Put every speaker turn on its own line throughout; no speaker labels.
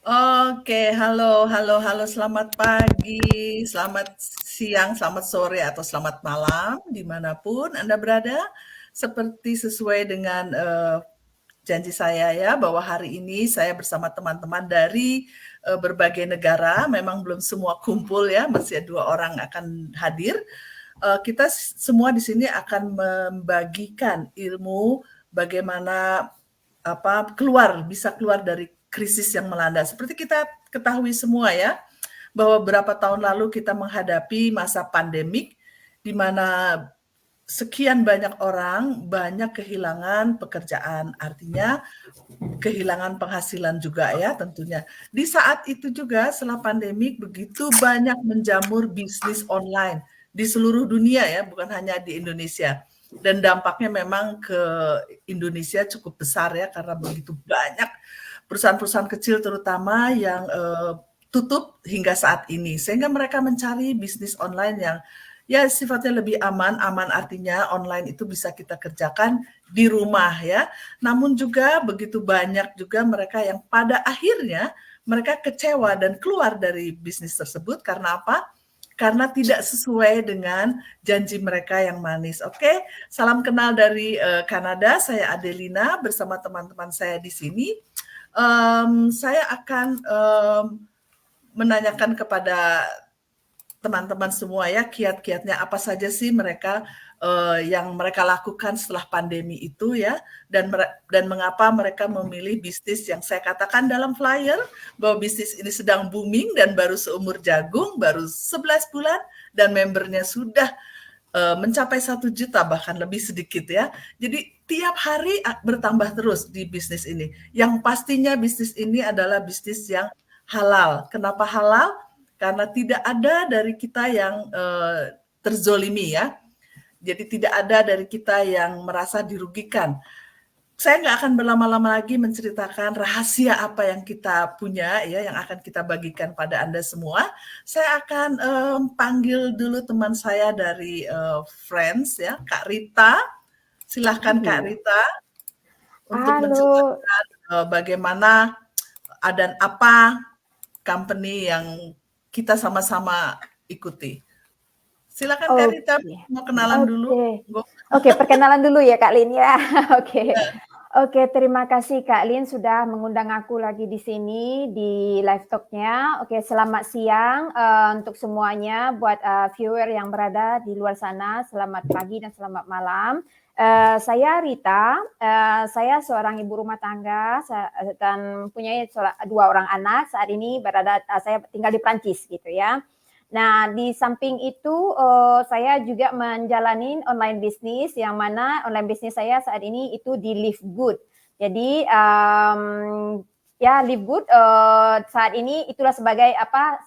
Oke, halo, halo, halo, selamat pagi, selamat siang, selamat sore, atau selamat malam, dimanapun Anda berada. Seperti sesuai dengan janji saya ya, bahwa hari ini saya bersama teman-teman dari berbagai negara, memang belum semua kumpul ya, masih dua orang akan hadir. Kita semua di sini akan membagikan ilmu bagaimana bisa keluar dari krisis yang melanda. Seperti kita ketahui semua ya, bahwa beberapa tahun lalu kita menghadapi masa pandemik di mana sekian banyak orang banyak kehilangan pekerjaan, artinya kehilangan penghasilan juga ya tentunya. Di saat itu juga setelah pandemik begitu banyak menjamur bisnis online di seluruh dunia ya, bukan hanya di Indonesia. Dan dampaknya memang ke Indonesia cukup besar ya, karena begitu banyak perusahaan-perusahaan kecil terutama yang tutup hingga saat ini. Sehingga mereka mencari bisnis online yang ya sifatnya lebih aman. Aman artinya online itu bisa kita kerjakan di rumah ya. Namun juga begitu banyak juga mereka yang pada akhirnya mereka kecewa dan keluar dari bisnis tersebut karena apa? Karena tidak sesuai dengan janji mereka yang manis. Oke, salam kenal dari Kanada. Saya Adelina bersama teman-teman saya di sini. Saya akan menanyakan kepada teman-teman semua ya, kiat-kiatnya apa saja sih mereka yang mereka lakukan setelah pandemi itu ya, dan mengapa mereka memilih bisnis yang saya katakan dalam flyer bahwa bisnis ini sedang booming dan baru seumur jagung, baru 11 bulan dan membernya sudah mencapai 1 juta bahkan lebih sedikit ya. Jadi tiap hari bertambah terus di bisnis ini. Yang pastinya bisnis ini adalah bisnis yang halal. Kenapa halal? Karena tidak ada dari kita yang terzolimi ya. Jadi tidak ada dari kita yang merasa dirugikan. Saya nggak akan berlama-lama lagi menceritakan rahasia apa yang kita punya ya, yang akan kita bagikan pada Anda semua. Saya akan panggil dulu teman saya dari Friends ya, Kak Rita. Silahkan Kak Rita untuk
Halo,
menceritakan bagaimana dan apa company yang kita sama-sama ikuti. Silakan Kak Rita,
oke,
mau kenalan dulu.
oke, oke. Perkenalan dulu ya Kak Lin ya. Oke, oke. Terima kasih Kak Lin sudah mengundang aku lagi di sini di live talk-nya. Oke, selamat siang untuk semuanya buat viewer yang berada di luar sana. Selamat pagi dan selamat malam. Saya Rita, saya seorang ibu rumah tangga dan punya 2 orang anak. Saat ini saya tinggal di Prancis gitu ya. Nah, di samping itu saya juga menjalani online bisnis yang mana online bisnis saya saat ini itu di Live Good. Jadi ya Live Good saat ini itulah sebagai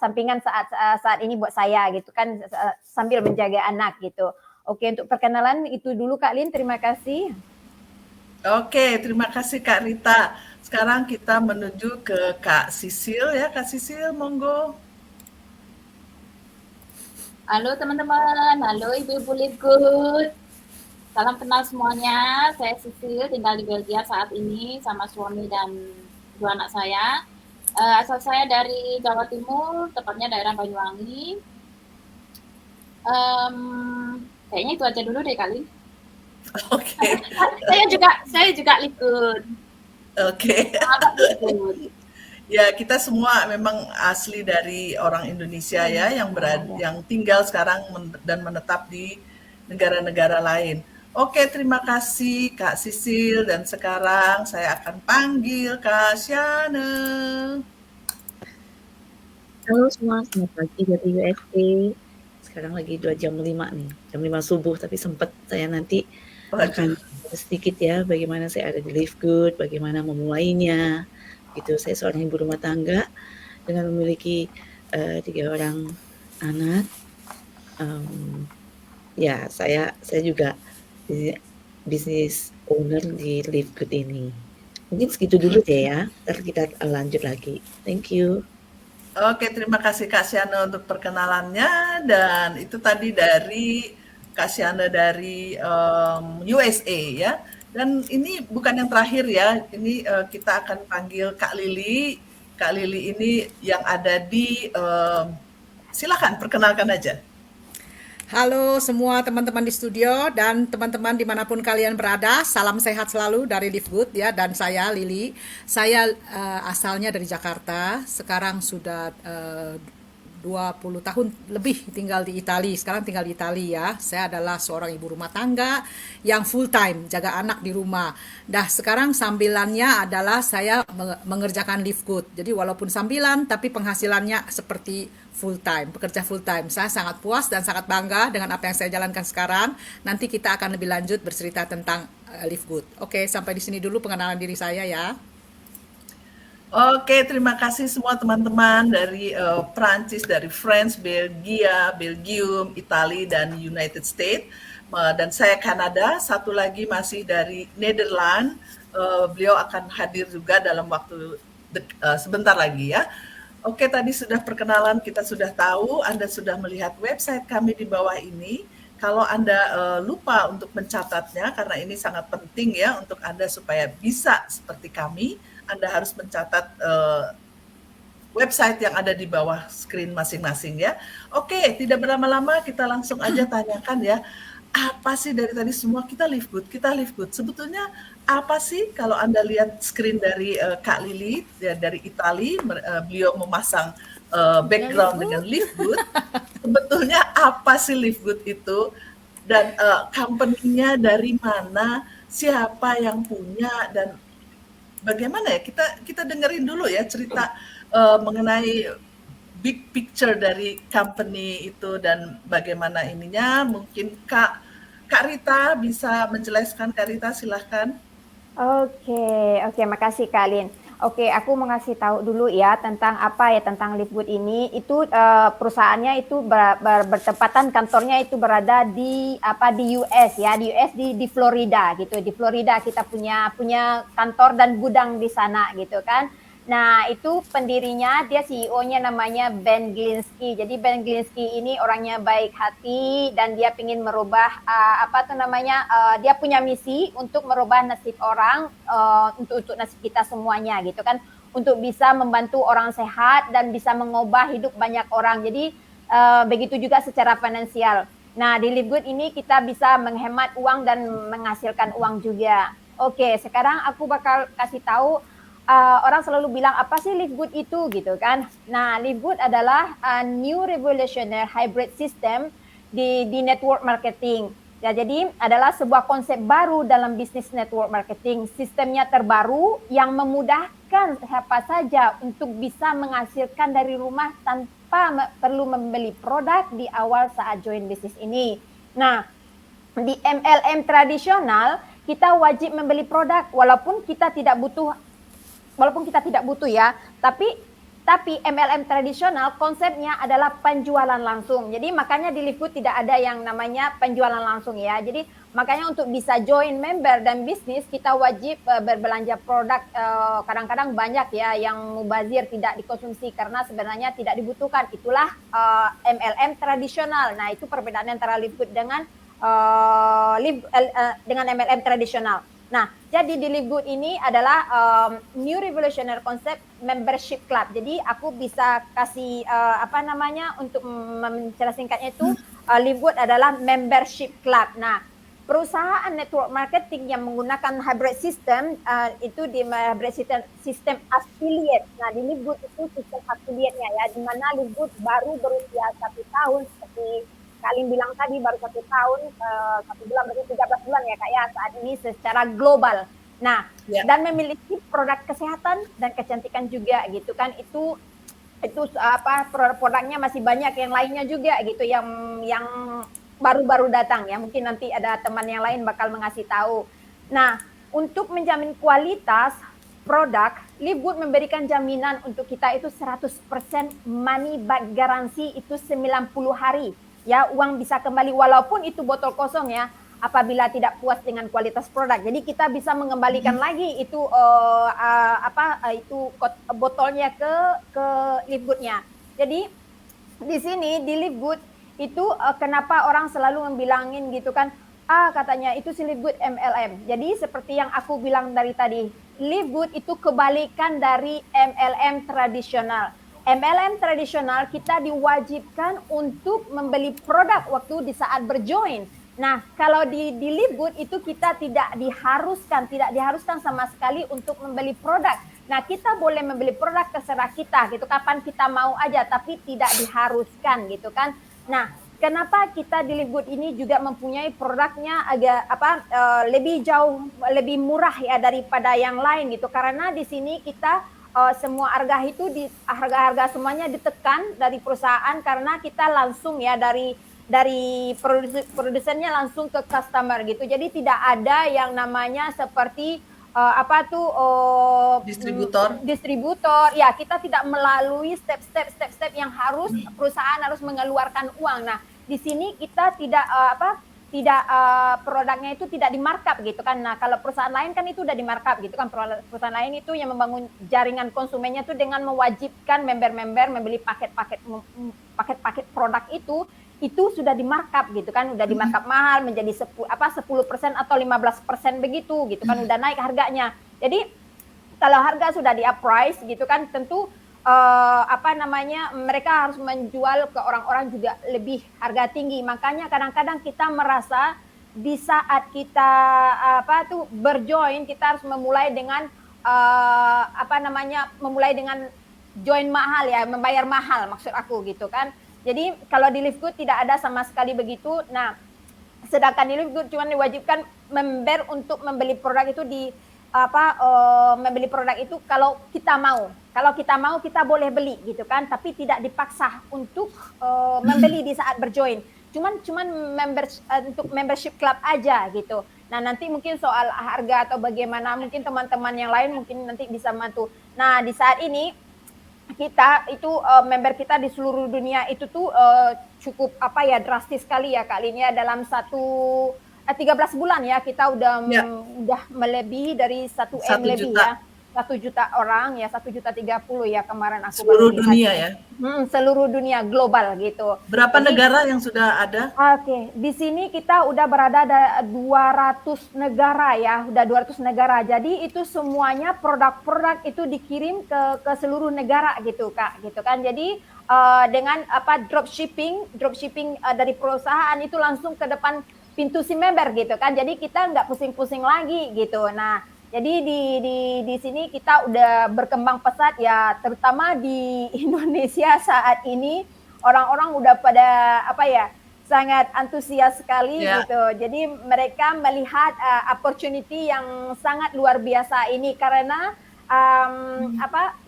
sampingan saat ini buat saya gitu kan, sambil menjaga anak gitu. Oke, untuk perkenalan itu dulu Kak Lin, terima kasih.
Oke, terima kasih Kak Rita. Sekarang kita menuju ke Kak Sisil ya. Kak Sisil, monggo.
Halo teman-teman, halo ibu-ibu Live Good. Salam kenal semuanya, saya Sisil, tinggal di Belgia saat ini sama suami dan 2 anak saya. Asal saya dari Jawa Timur, tepatnya daerah Banyuwangi. Kayaknya itu aja dulu deh kali.
Oke,
saya juga Live Good.
oke.
Sahabat Live Good.
Ya, kita semua memang asli dari orang Indonesia ya, yang tinggal sekarang dan menetap di negara-negara lain. Oke, terima kasih Kak Sisil, dan sekarang saya akan panggil Kak Syane.
Halo semua, selamat pagi dari USA. Sekarang lagi 2 jam 5 nih, jam 5 subuh, tapi sempat saya nanti akan sedikit ya bagaimana saya ada di Live Good, bagaimana memulainya, gitu. Saya seorang ibu rumah tangga dengan memiliki 3 orang anak. Ya, saya juga bisnis owner di Live Good ini. Mungkin segitu dulu deh ya, ntar kita lanjut lagi. Thank you.
Oke, terima kasih Kak Syane untuk perkenalannya, dan itu tadi dari Kak Syane dari USA ya. Dan ini bukan yang terakhir ya, ini kita akan panggil Kak Lili. Kak Lili ini yang ada di silakan perkenalkan aja.
Halo semua teman-teman di studio dan teman-teman dimanapun kalian berada, salam sehat selalu dari Live Good ya. Dan saya Lili, saya asalnya dari Jakarta, sekarang sudah 20 tahun lebih tinggal di Italia. Sekarang tinggal di Italia ya. Saya adalah seorang ibu rumah tangga yang full time, jaga anak di rumah. Dah sekarang sambilannya adalah saya mengerjakan Live Good. Jadi walaupun sambilan tapi penghasilannya seperti full time, pekerja full time. Saya sangat puas dan sangat bangga dengan apa yang saya jalankan sekarang. Nanti kita akan lebih lanjut bercerita tentang Live Good. Oke, sampai di sini dulu pengenalan diri saya ya.
Oke, terima kasih semua teman-teman dari Prancis, dari France, Belgia, Belgium, Italia, dan United States. Dan saya Kanada, satu lagi masih dari Nederland. Beliau akan hadir juga dalam waktu sebentar lagi ya. Oke, tadi sudah perkenalan, kita sudah tahu, Anda sudah melihat website kami di bawah ini. Kalau Anda lupa untuk mencatatnya, karena ini sangat penting ya untuk Anda supaya bisa seperti kami, Anda harus mencatat website yang ada di bawah screen masing-masing ya. Oke, tidak berlama-lama kita langsung aja tanyakan ya. Apa sih dari tadi semua kita Live Good, kita Live Good. Sebetulnya apa sih kalau Anda lihat screen dari Kak Lili ya, dari Italia, beliau memasang background dengan Live Good. Sebetulnya apa sih Live Good itu? Dan company-nya dari mana, siapa yang punya, dan bagaimana ya, kita dengerin dulu ya cerita mengenai big picture dari company itu dan bagaimana ininya. Mungkin Kak Rita bisa menjelaskan. Kak Rita silahkan.
Oke, makasih Kak Lin. Oke, aku mau ngasih tahu dulu ya tentang tentang Live Good ini. Itu perusahaannya itu bertempatan, kantornya itu berada di US ya, di Florida gitu. Di Florida kita punya kantor dan gudang di sana gitu kan. Nah, itu pendirinya, dia CEO-nya namanya Ben Glinsky. Jadi Ben Glinsky ini orangnya baik hati dan dia ingin merubah dia punya misi untuk merubah nasib orang, untuk nasib kita semuanya gitu kan, untuk bisa membantu orang sehat dan bisa mengubah hidup banyak orang. Jadi begitu juga secara finansial. Nah, di Live Good ini kita bisa menghemat uang dan menghasilkan uang juga. Oke, sekarang aku bakal kasih tahu. Orang selalu bilang apa sih Live Good itu gitu kan. Nah, Live Good adalah new revolutionary hybrid system di network marketing. Ya, jadi adalah sebuah konsep baru dalam bisnis network marketing. Sistemnya terbaru yang memudahkan siapa saja untuk bisa menghasilkan dari rumah tanpa perlu membeli produk di awal saat join bisnis ini. Nah, di MLM tradisional kita wajib membeli produk walaupun kita tidak butuh ya, tapi MLM tradisional konsepnya adalah penjualan langsung. Jadi makanya di Live Good tidak ada yang namanya penjualan langsung ya. Jadi makanya untuk bisa join member dan bisnis kita wajib berbelanja produk. Kadang-kadang banyak ya yang mubazir, tidak dikonsumsi karena sebenarnya tidak dibutuhkan. Itulah MLM tradisional. Nah, itu perbedaan antara Live Good dengan MLM tradisional. Nah, jadi di Live Good ini adalah new revolutionary concept membership club. Jadi aku bisa kasih untuk menjelaskannya itu Live Good adalah membership club. Nah, perusahaan network marketing yang menggunakan hybrid system itu di hybrid system affiliate. Nah, di Live Good itu sistem affiliate-nya ya, di mana Live Good baru berusia 1 tahun seperti Kalian bilang tadi, baru 1 tahun, 1 bulan berarti 13 bulan ya Kak ya saat ini secara global. Nah, dan memiliki produk kesehatan dan kecantikan juga gitu kan. Itu produk-produknya masih banyak yang lainnya juga gitu yang baru-baru datang ya. Mungkin nanti ada teman yang lain bakal mengasih tahu. Nah, untuk menjamin kualitas produk, Live Good memberikan jaminan untuk kita itu 100% money back garansi itu 90 hari. Ya, uang bisa kembali walaupun itu botol kosong ya, apabila tidak puas dengan kualitas produk. Jadi kita bisa mengembalikan lagi itu botolnya ke Live Good-nya. Jadi di sini di Live Good itu kenapa orang selalu membilangin gitu kan, katanya itu si Live Good MLM. Jadi seperti yang aku bilang dari tadi, Live Good itu kebalikan dari MLM tradisional. MLM tradisional kita diwajibkan untuk membeli produk waktu di saat berjoin. Nah, kalau di Live Good itu kita tidak diharuskan sama sekali untuk membeli produk. Nah, kita boleh membeli produk terserah kita gitu, kapan kita mau aja, tapi tidak diharuskan gitu kan. Nah, kenapa kita di Live Good ini juga mempunyai produknya agak lebih jauh lebih murah ya daripada yang lain gitu, karena di sini kita semua harga semuanya ditekan dari perusahaan, karena kita langsung ya dari produsennya langsung ke customer gitu. Jadi tidak ada yang namanya seperti distributor. Ya, kita tidak melalui step yang harus perusahaan harus mengeluarkan uang. Nah, di sini kita tidak produknya itu tidak di-markup gitu kan. Nah, kalau perusahaan lain kan itu udah di-markup gitu kan. Perusahaan lain itu yang membangun jaringan konsumennya itu dengan mewajibkan member-member membeli paket-paket produk itu sudah di-markup gitu kan. Udah di-markup mahal menjadi 10% atau 15% begitu gitu kan, udah naik harganya. Jadi kalau harga sudah di-up price gitu kan, tentu mereka harus menjual ke orang-orang juga lebih harga tinggi. Makanya kadang-kadang kita merasa di saat kita berjoin, kita harus memulai dengan memulai dengan join mahal ya, membayar mahal maksud aku gitu kan. Jadi kalau di Live Good tidak ada sama sekali begitu. Nah, sedangkan di Live Good cuma diwajibkan member untuk membeli produk itu membeli produk itu kalau kita mau. Kalau kita mau kita boleh beli gitu kan, tapi tidak dipaksa untuk membeli di saat berjoin. Cuman untuk membership club aja gitu. Nah, nanti mungkin soal harga atau bagaimana mungkin teman-teman yang lain mungkin nanti bisa bantu. Nah, di saat ini kita itu member kita di seluruh dunia itu tuh cukup drastis sekali ya Kak Lin ya. Dalam 13 bulan ya kita udah melebihi dari 1 M lebih ya. 1 juta orang ya, 1.030.000 ya kemarin aku
seluruh dunia ya.
Seluruh dunia global gitu.
Berapa negara yang sudah ada?
Oke, di sini kita udah berada di 200 negara ya, udah 200 negara. Jadi itu semuanya produk-produk itu dikirim ke seluruh negara gitu Kak, gitu kan. Jadi dengan dropshipping dari perusahaan itu langsung ke depan pintu si member gitu kan. Jadi kita nggak pusing-pusing lagi gitu. Nah, jadi di sini kita udah berkembang pesat ya, terutama di Indonesia saat ini orang-orang udah pada sangat antusias sekali gitu. Jadi mereka melihat opportunity yang sangat luar biasa ini karena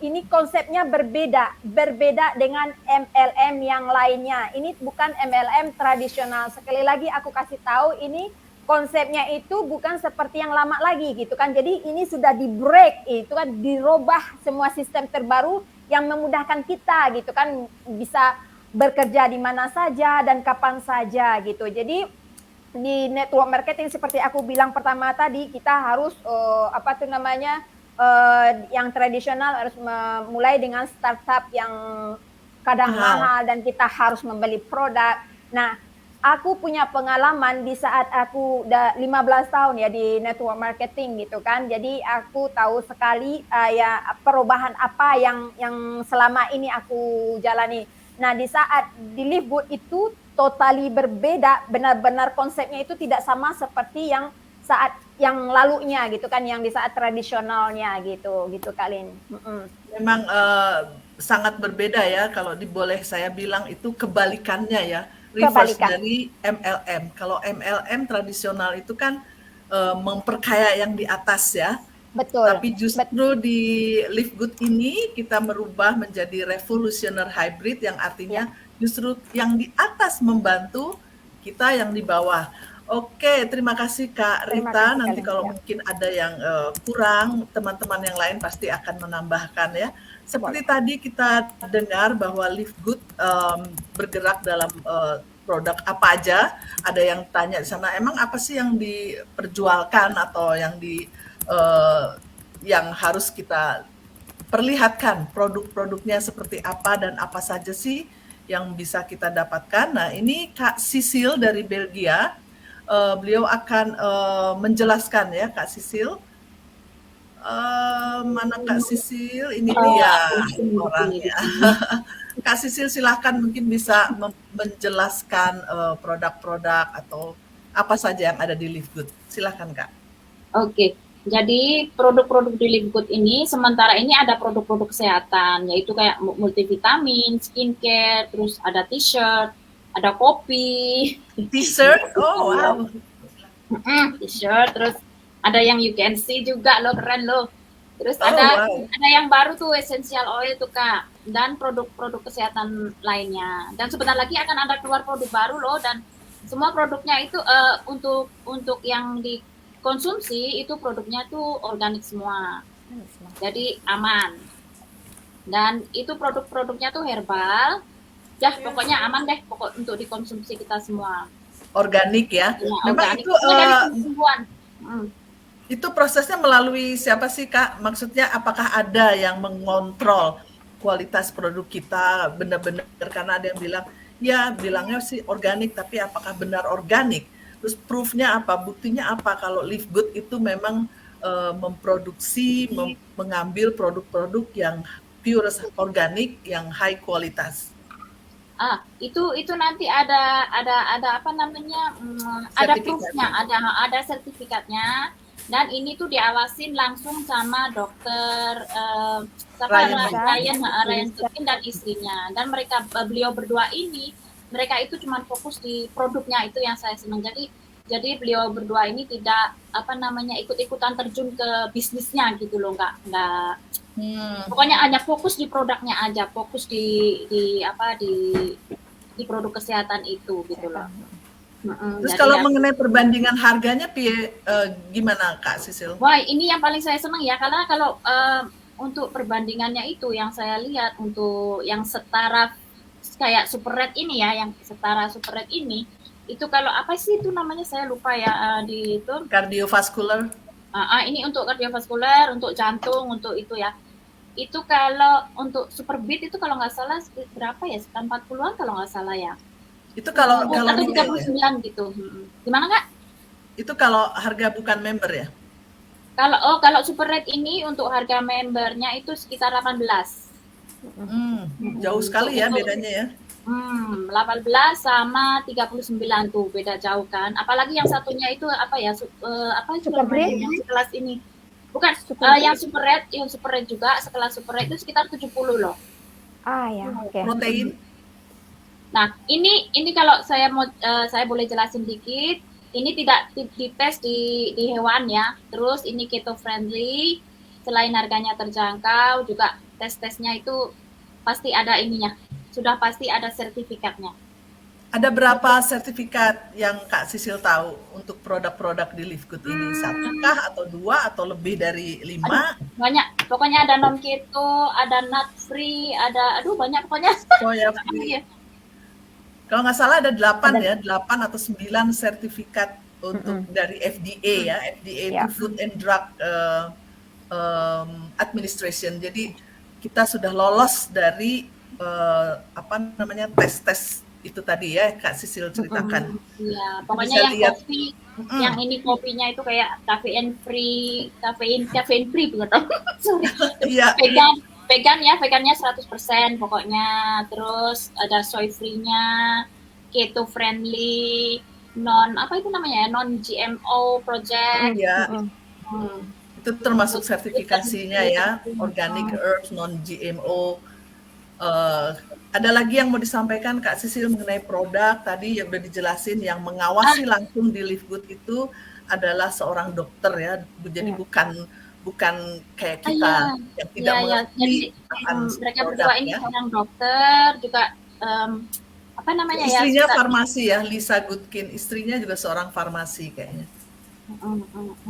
ini konsepnya berbeda dengan MLM yang lainnya. Ini bukan MLM tradisional. Sekali lagi aku kasih tahu, ini konsepnya itu bukan seperti yang lama lagi gitu kan. Jadi ini sudah di-break, itu kan dirubah semua sistem terbaru yang memudahkan kita gitu kan, bisa bekerja di mana saja dan kapan saja gitu. Jadi di network marketing seperti aku bilang pertama tadi, kita harus yang tradisional harus mulai dengan startup yang kadang mahal dan kita harus membeli produk. Nah, aku punya pengalaman di saat aku udah 15 tahun ya di network marketing gitu kan. Jadi aku tahu sekali perubahan apa yang selama ini aku jalani. Nah, di saat di Live Good itu totally berbeda, benar-benar konsepnya itu tidak sama seperti yang saat yang lalunya gitu kan, yang di saat tradisionalnya gitu Kak Lin.
Memang sangat berbeda ya, kalau boleh saya bilang itu kebalikannya ya. Reverse dari MLM. Kalau MLM tradisional itu kan memperkaya yang di atas ya.
Betul.
Tapi justru di Live Good ini kita merubah menjadi revolutioner hybrid, yang artinya justru yang di atas membantu kita yang di bawah. Oke, terima kasih Kak Rita. Nanti kalau mungkin ada yang kurang, teman-teman yang lain pasti akan menambahkan ya. Seperti tadi kita dengar bahwa Live Good bergerak dalam produk apa aja. Ada yang tanya di sana, emang apa sih yang diperjualkan atau yang harus kita perlihatkan, produk-produknya seperti apa dan apa saja sih yang bisa kita dapatkan. Nah, ini Kak Sisil dari Belgia. Beliau akan menjelaskan ya, Kak Sisil. Mana Kak Sisil? Ini
Oh,
dia
aku sini.
orangnya. Kak Sisil silahkan mungkin bisa menjelaskan produk-produk atau apa saja yang ada di Live Good. Silahkan Kak.
Oke, jadi produk-produk di Live Good ini sementara ini ada produk-produk kesehatan, yaitu kayak multivitamin, skincare, terus ada t-shirt, ada kopi,
T-shirt? Oh wow.
t-shirt, terus ada yang you can see juga loh, keren loh. Terus
Oh,
ada
wow.
yang baru tuh essential oil tuh Kak, dan produk-produk kesehatan lainnya. Dan sebentar lagi akan ada keluar produk baru loh, dan semua produknya itu untuk yang dikonsumsi itu produknya tuh organik semua. Jadi aman. Dan itu produk-produknya tuh herbal. Ya, pokoknya aman deh pokok untuk dikonsumsi kita semua.
Organik ya.
Ya,
Memang
organik.
itu
Dari tumbuhan.
itu prosesnya melalui siapa sih Kak? Maksudnya apakah ada yang mengontrol kualitas produk kita benar-benar, karena ada yang bilang ya bilangnya sih organik tapi apakah benar organik? Terus proof-nya apa? Buktinya apa kalau Live Good itu memang memproduksi mengambil produk-produk yang pure organik yang high kualitas.
Itu nanti ada apa namanya? Ada
Sertifikat.
proofnya, ada sertifikatnya. Dan ini tuh diawasin langsung sama dokter Ryan Tukin dan istrinya. Dan beliau berdua ini, mereka itu cuma fokus di produknya, itu yang saya senang. Jadi beliau berdua ini tidak apa namanya ikut-ikutan terjun ke bisnisnya gitu loh, nggak pokoknya hanya fokus di produknya aja, fokus di produk kesehatan itu gitu loh.
Terus kalau mengenai perbandingan harganya, gimana Kak Sisil?
Wah, ini yang paling saya senang ya, karena kalau untuk perbandingannya itu yang saya lihat untuk yang setara kayak Super Red ini ya, yang setara Super Red ini, itu kalau apa sih itu namanya saya lupa ya di itu.
Kardiovaskular.
Ini untuk kardiovaskular, untuk jantung, untuk itu ya. Itu kalau untuk Super Beat itu kalau nggak salah berapa ya, sekitar 40-an kalau nggak salah ya.
Itu kalau
atau 39 gitu. Gimana Kak?
Itu kalau harga bukan member ya?
Kalau Super Red ini untuk harga membernya itu sekitar 18.
Jauh sekali ya bedanya ya.
18 sama 39 tuh beda jauh kan. Apalagi yang satunya itu apa ya? Apa itu namanya yang sekelas ini? Bukan, yang Super Red juga sekelas Super Red itu sekitar 70 loh.
Ya, oke.
Protein.
Nah, ini kalau saya boleh jelasin dikit, ini tidak dites di hewan ya. Terus ini keto friendly, selain harganya terjangkau, juga tes-tesnya itu pasti ada ininya. Sudah pasti ada sertifikatnya.
Ada berapa sertifikat yang Kak Sisil tahu untuk produk-produk di Live Good ini? 1 kah atau 2 atau lebih dari 5?
Banyak. Pokoknya ada non keto, ada nut free, ada banyak pokoknya.
Soya free. Kalau nggak salah ada 8 ya, 8 atau 9 sertifikat untuk dari FDA ya. FDA itu Food and Drug Administration. Jadi kita sudah lolos dari tes-tes itu tadi ya Kak Sisil ceritakan.
Iya, pokoknya yang kopi, yang ini kopinya itu kayak kafein free begitu. Sorry.
Iya.
Vegannya 100% pokoknya. Terus ada soy free-nya, keto friendly, non GMO project.
Iya. Itu termasuk sertifikasinya ya, organic herbs, non GMO. Ada lagi yang mau disampaikan Kak Sisil mengenai produk tadi yang udah dijelasin, yang mengawasi langsung di Live Good itu adalah seorang dokter ya, jadi bukan kayak kita yang tidak mengerti
mereka berdua ini seorang dokter juga
istrinya farmasi ya, Lisa Goodkin, istrinya juga seorang farmasi kayaknya.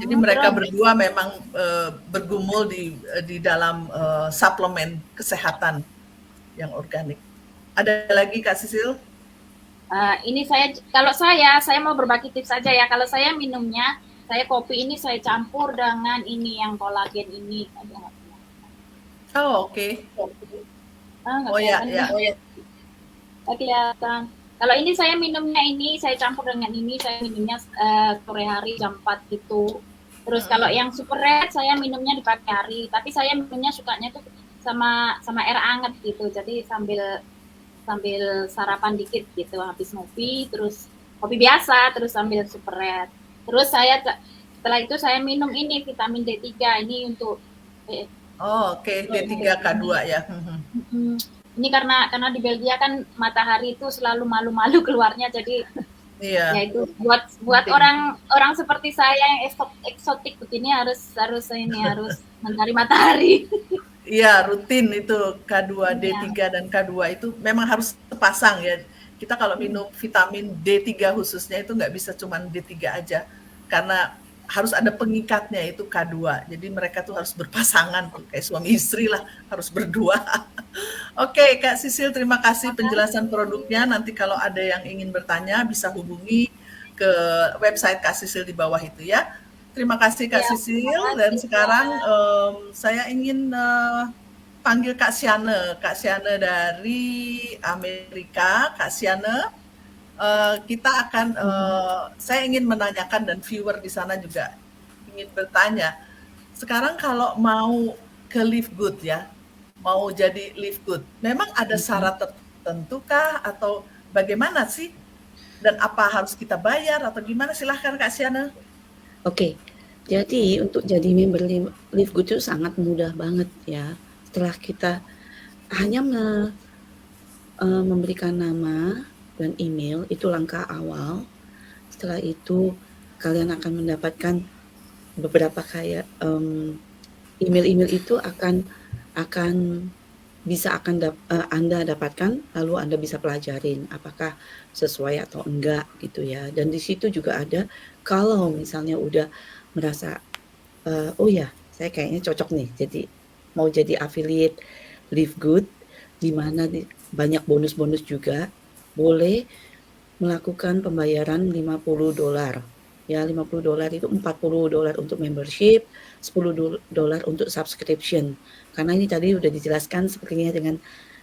Jadi mereka berdua memang bergumul di dalam suplemen kesehatan yang organik. Ada lagi Kak Sisil?
Ini kalau saya mau berbagi tips saja ya. Kalau saya minumnya, saya kopi ini saya campur dengan ini yang kolagen ini.
Oh oke.
Ya. Kelihatan. Kalau ini saya minumnya ini, saya campur dengan ini, saya minumnya sore hari jam 4 gitu. Terus kalau yang super red saya minumnya di pagi hari, tapi saya minumnya sukanya tuh sama air anget gitu. Jadi sambil sambil sarapan dikit gitu habis ngopi, terus kopi biasa, terus sambil super red. Terus setelah itu saya minum ini vitamin D3 ini untuk
Oh, oke, D3 K2 ya.
ini karena di Belgia kan matahari itu selalu malu-malu keluarnya, jadi
Iya.
ya itu buat orang seperti saya yang eksotik begini harus mencari matahari.
Iya, rutin itu K2, D3 dan K2 itu memang harus sepasang ya. Kita kalau minum vitamin D3 khususnya itu nggak bisa cuman D3 aja, karena harus ada pengikatnya itu K2. Jadi mereka tuh harus berpasangan, kayak suami istri lah, harus berdua. Oke, Kak Sisil, terima kasih penjelasan produknya. Nanti kalau ada yang ingin bertanya bisa hubungi ke website Kak Sisil di bawah itu ya. Terima kasih Kak Sisil, dan sekarang saya ingin panggil Kak Siane. Kak Siane dari Amerika. Kak Siane, kita akan, saya ingin menanyakan dan viewer di sana juga ingin bertanya. Sekarang kalau mau ke Live Good ya, mau jadi Live Good, memang ada syarat tertentu kah atau bagaimana sih? Dan apa harus kita bayar atau gimana? Silahkan Kak Siana.
Oke, jadi untuk jadi member Live Good itu sangat mudah banget ya. Setelah kita hanya memberikan nama dan email, itu langkah awal. Setelah itu kalian akan mendapatkan beberapa kayak email-email itu akan Anda dapatkan, lalu Anda bisa pelajarin apakah sesuai atau enggak gitu ya. Dan di situ juga ada kalau misalnya udah merasa oh ya saya kayaknya cocok nih mau jadi affiliate Live Good, di mana banyak bonus-bonus juga, boleh melakukan pembayaran $50. Ya, $50 itu $40 untuk membership, $10 untuk subscription. Karena ini tadi udah dijelaskan sepertinya dengan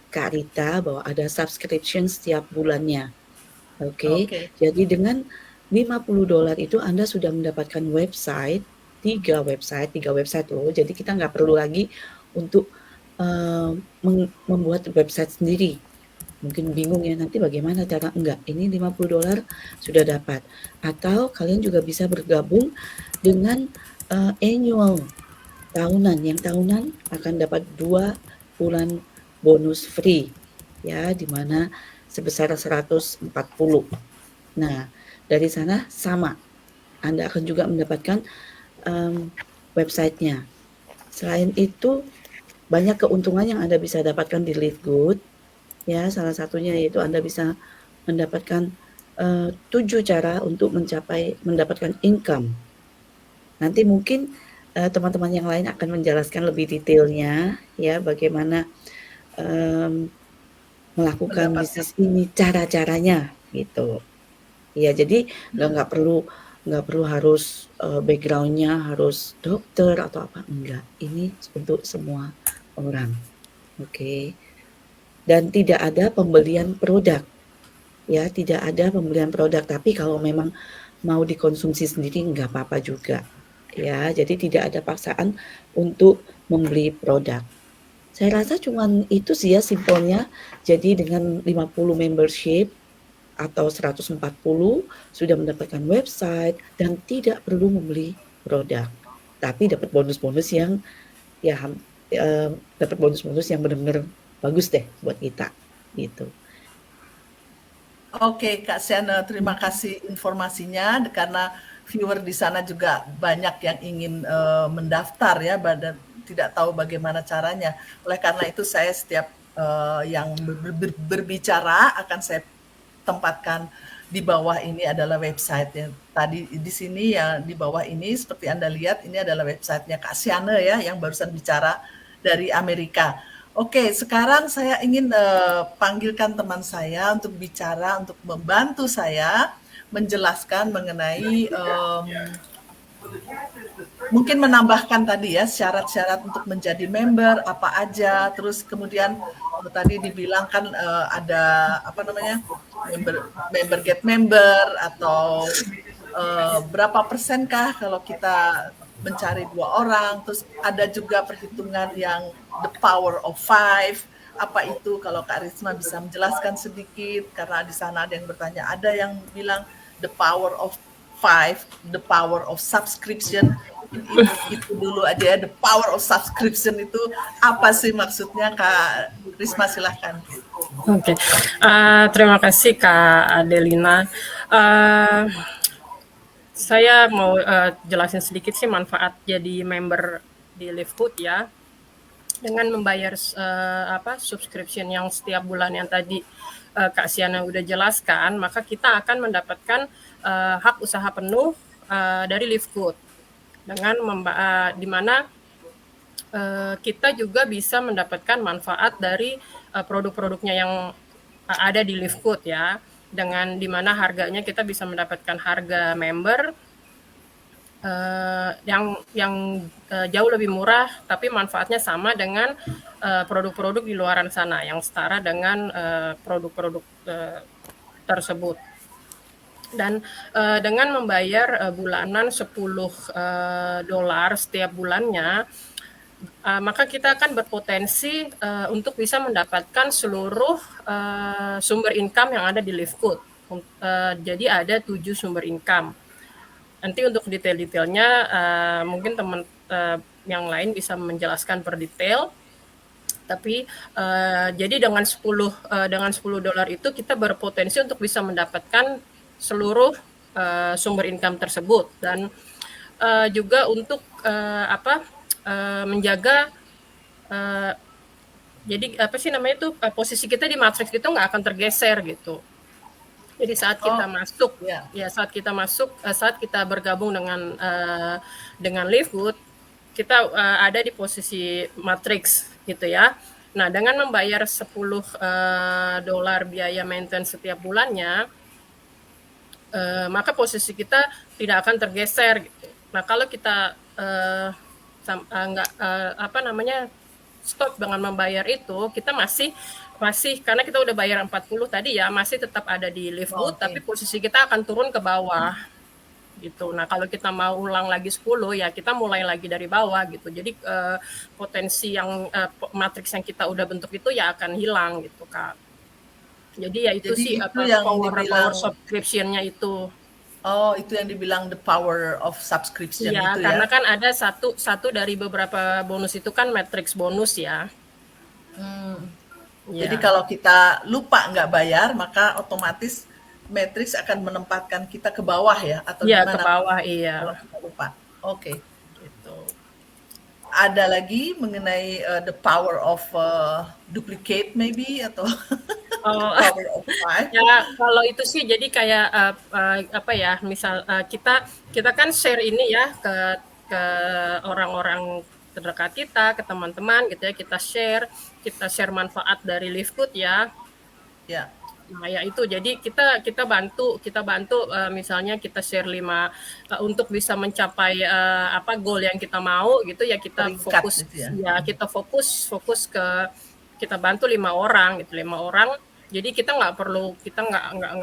Kak Rita bahwa ada subscription setiap bulannya. Oke. Jadi dengan $50 itu Anda sudah mendapatkan website, 3 website loh. Jadi kita nggak perlu lagi untuk membuat website sendiri. Mungkin bingung ya nanti bagaimana cara, enggak, ini $50 sudah dapat. Atau kalian juga bisa bergabung dengan annual, tahunan. Yang tahunan akan dapat 2 bulan bonus free ya, di mana sebesar 140. Nah, dari sana sama, Anda akan juga mendapatkan websitenya. Selain itu banyak keuntungan yang Anda bisa dapatkan di Live Good. Ya, salah satunya yaitu Anda bisa mendapatkan 7 cara untuk mendapatkan income. Nanti mungkin teman-teman yang lain akan menjelaskan lebih detailnya ya, bagaimana melakukan bisnis ini, cara-caranya gitu. Ya, jadi nggak perlu harus backgroundnya harus dokter atau apa, enggak. Ini untuk semua orang. Oke. Dan tidak ada pembelian produk. Ya, tidak ada pembelian produk, tapi kalau memang mau dikonsumsi sendiri nggak apa-apa juga. Ya, jadi tidak ada paksaan untuk membeli produk. Saya rasa cuman itu sih ya simpelnya. Jadi dengan 50 membership atau 140 sudah mendapatkan website dan tidak perlu membeli produk. Tapi dapat bonus-bonus yang benar-benar bagus deh buat kita gitu.
Oke, Kak Siana, terima kasih informasinya, karena viewer di sana juga banyak yang ingin mendaftar ya, dan tidak tahu bagaimana caranya. Oleh karena itu saya setiap yang berbicara akan saya tempatkan di bawah ini adalah website ya. Tadi di sini ya di bawah ini seperti Anda lihat ini adalah websitenya Kak Siana ya, yang barusan bicara dari Amerika. Oke, sekarang saya ingin panggilkan teman saya untuk bicara, untuk membantu saya menjelaskan mengenai mungkin menambahkan tadi ya syarat-syarat untuk menjadi member apa aja, terus kemudian tadi dibilang kan ada apa namanya member get member atau berapa persenkah kalau kita mencari 2 orang, terus ada juga perhitungan yang the power of 5. Apa itu? Kalau Kak Risma bisa menjelaskan sedikit, karena di sana ada yang bertanya, ada yang bilang the power of 5, the power of subscription. Itu dulu aja ya, the power of subscription itu apa sih maksudnya, Kak Risma, silahkan.
Oke, terima kasih Kak Adelina. Saya mau jelasin sedikit sih manfaat jadi member di Livegood ya. Dengan membayar subscription yang setiap bulan yang tadi Kak Siana udah jelaskan, maka kita akan mendapatkan hak usaha penuh dari Livegood. Dengan di mana kita juga bisa mendapatkan manfaat dari produk-produknya yang ada di Livegood ya, dengan di mana harganya kita bisa mendapatkan harga member yang jauh lebih murah, tapi manfaatnya sama dengan produk-produk di luaran sana yang setara dengan produk-produk tersebut. Dan dengan membayar bulanan $10 setiap bulannya, maka kita akan berpotensi untuk bisa mendapatkan seluruh sumber income yang ada di Livegood. Jadi ada 7 sumber income. Nanti untuk detail-detailnya mungkin teman yang lain bisa menjelaskan per detail. Tapi jadi dengan $10 itu kita berpotensi untuk bisa mendapatkan seluruh sumber income tersebut, dan juga untuk menjaga jadi posisi kita di matriks itu nggak akan tergeser gitu. Jadi saat kita saat kita bergabung dengan Livegood, kita ada di posisi matriks gitu ya. Nah, dengan membayar $10 biaya maintenance setiap bulannya, maka posisi kita tidak akan tergeser gitu. Nah, kalau kita stop dengan membayar itu, kita masih karena kita udah bayar 40 tadi ya, masih tetap ada di Livegood, tapi posisi kita akan turun ke bawah gitu. Nah, kalau kita mau ulang lagi 10 ya kita mulai lagi dari bawah gitu. Jadi potensi yang matriks yang kita udah bentuk itu ya akan hilang gitu, Kak. Jadi ya itu sih yang power subscription-nya itu.
Oh, itu yang dibilang the power of subscription
ya, itu ya. Karena kan ada satu dari beberapa bonus itu kan matrix bonus ya.
Ya. Jadi kalau kita lupa nggak bayar, maka otomatis matrix akan menempatkan kita ke bawah ya, atau
gimana? Ke bawah, iya.
Kalau kita lupa. Oke. Gitu. Ada lagi mengenai the power of duplicate maybe atau power of 5?
Ya, kalau itu sih jadi kayak misal kita kan share ini ya ke orang-orang terdekat kita, ke teman-teman gitu ya, kita share manfaat dari Livegood ya.
Ya.
Nah, ya itu jadi kita bantu misalnya kita share 5 untuk bisa mencapai goal yang kita mau gitu ya, kita fokus gitu ya. Kita fokus ke kita bantu 5 orang gitu, 5 orang. Jadi kita nggak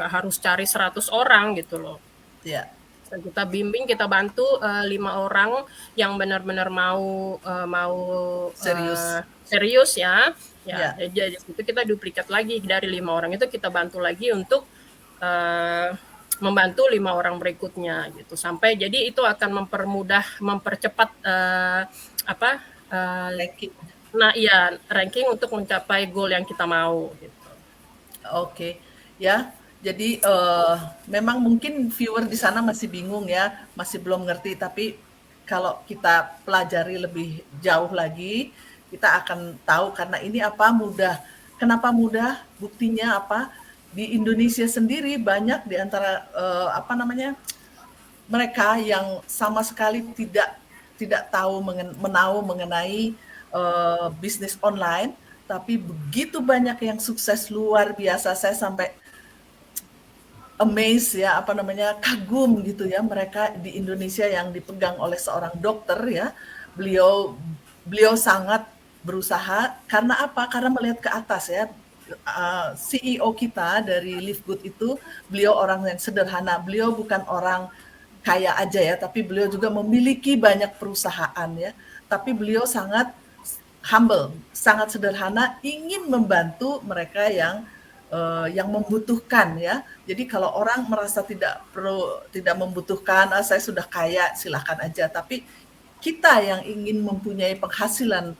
harus cari 100 orang gitu loh.
Ya.
Kita bimbing, kita bantu 5 orang yang benar-benar mau serius ya. Jadi itu kita duplikat lagi dari 5 orang itu, kita bantu lagi untuk membantu 5 orang berikutnya gitu, sampai jadi itu akan mempercepat
ranking.
Nah iya, ranking untuk mencapai goal yang kita mau gitu.
Oke. Ya. Jadi memang mungkin viewer di sana masih bingung ya, masih belum ngerti. Tapi kalau kita pelajari lebih jauh lagi, kita akan tahu karena ini mudah. Kenapa mudah? Buktinya apa? Di Indonesia sendiri banyak di antara mereka yang sama sekali tidak tahu mengenai bisnis online, tapi begitu banyak yang sukses luar biasa. Saya sampai amazed ya, kagum gitu ya, mereka di Indonesia yang dipegang oleh seorang dokter ya. Beliau sangat berusaha, karena apa? Karena melihat ke atas ya. CEO kita dari Livegood itu, beliau orang yang sederhana, beliau bukan orang kaya aja ya, tapi beliau juga memiliki banyak perusahaan ya. Tapi beliau sangat humble, sangat sederhana, ingin membantu mereka yang membutuhkan ya. Jadi kalau orang merasa tidak membutuhkan, saya sudah kaya, silahkan aja. Tapi kita yang ingin mempunyai penghasilan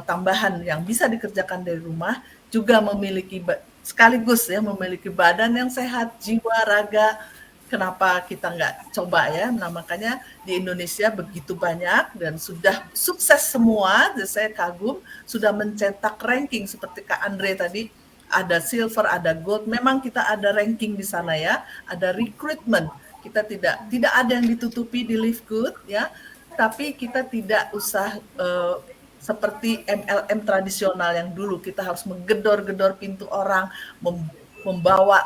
tambahan yang bisa dikerjakan dari rumah, juga memiliki sekaligus ya memiliki badan yang sehat, jiwa, raga. Kenapa kita nggak coba ya? Nah makanya di Indonesia begitu banyak dan sudah sukses semua. Dan saya kagum sudah mencetak ranking seperti Kak Andre tadi, ada silver, ada gold. Memang kita ada ranking di sana ya, ada recruitment. Kita tidak ada yang ditutupi di Live Good ya, tapi kita tidak usah seperti MLM tradisional yang dulu kita harus menggedor-gedor pintu orang, membawa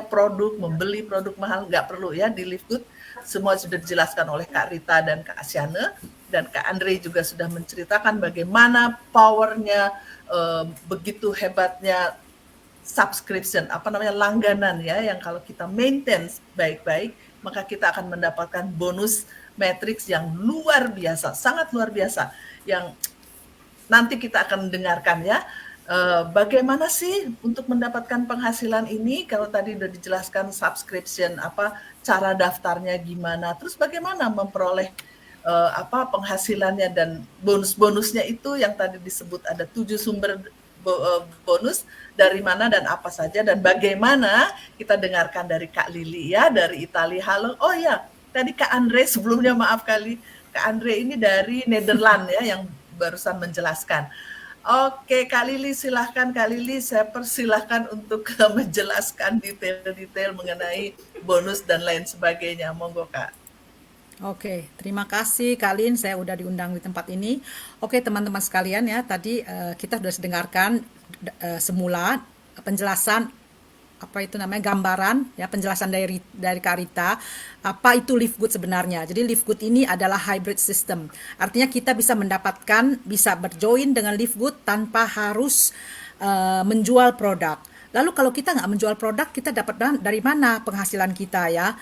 produk, membeli produk mahal, nggak perlu ya di Live Good. Semua sudah dijelaskan oleh Kak Rita dan Kak Asyane, dan Kak Andre juga sudah menceritakan bagaimana powernya, begitu hebatnya subscription, langganan ya, yang kalau kita maintain baik-baik, maka kita akan mendapatkan bonus matrix yang luar biasa, sangat luar biasa, yang nanti kita akan dengarkan ya. Bagaimana sih untuk mendapatkan penghasilan ini? Kalau tadi udah dijelaskan subscription, cara daftarnya gimana, terus bagaimana memperoleh penghasilannya dan bonus-bonusnya itu yang tadi disebut ada 7 sumber bonus, dari mana dan apa saja, dan bagaimana kita dengarkan dari Kak Lili ya, dari Italia. Halo, oh ya, tadi Kak Andre sebelumnya, maaf kali, Kak Andre ini dari Nederland ya, yang barusan menjelaskan. Oke, Kak Lili silahkan. Kak Lili, saya persilahkan untuk menjelaskan detail-detail mengenai bonus dan lain sebagainya. Monggo, Kak.
Oke, terima kasih Kak Lin, saya udah diundang di tempat ini. Oke teman-teman sekalian ya, tadi kita sudah dengarkan semula penjelasan gambaran ya, penjelasan dari Kak Rita apa itu Live Good sebenarnya. Jadi Live Good ini adalah hybrid system. Artinya kita bisa bisa berjoin dengan Live Good tanpa harus menjual produk. Lalu kalau kita nggak menjual produk, kita dapat dari mana penghasilan kita ya?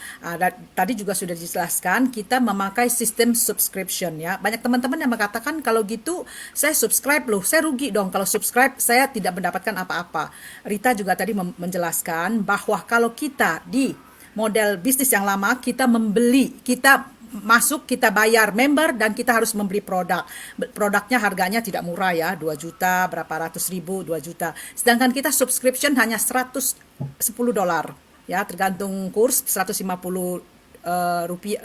Tadi juga sudah dijelaskan, kita memakai sistem subscription ya. Banyak teman-teman yang mengatakan kalau gitu saya subscribe loh, saya rugi dong kalau subscribe, saya tidak mendapatkan apa-apa. Rita juga tadi menjelaskan bahwa kalau kita di model bisnis yang lama, kita membeli, kita masuk, kita bayar member dan kita harus membeli produk. Produknya harganya tidak murah ya, 2 juta, berapa ratus ribu, 2 juta. Sedangkan kita subscription hanya $110 ya, tergantung kurs, 150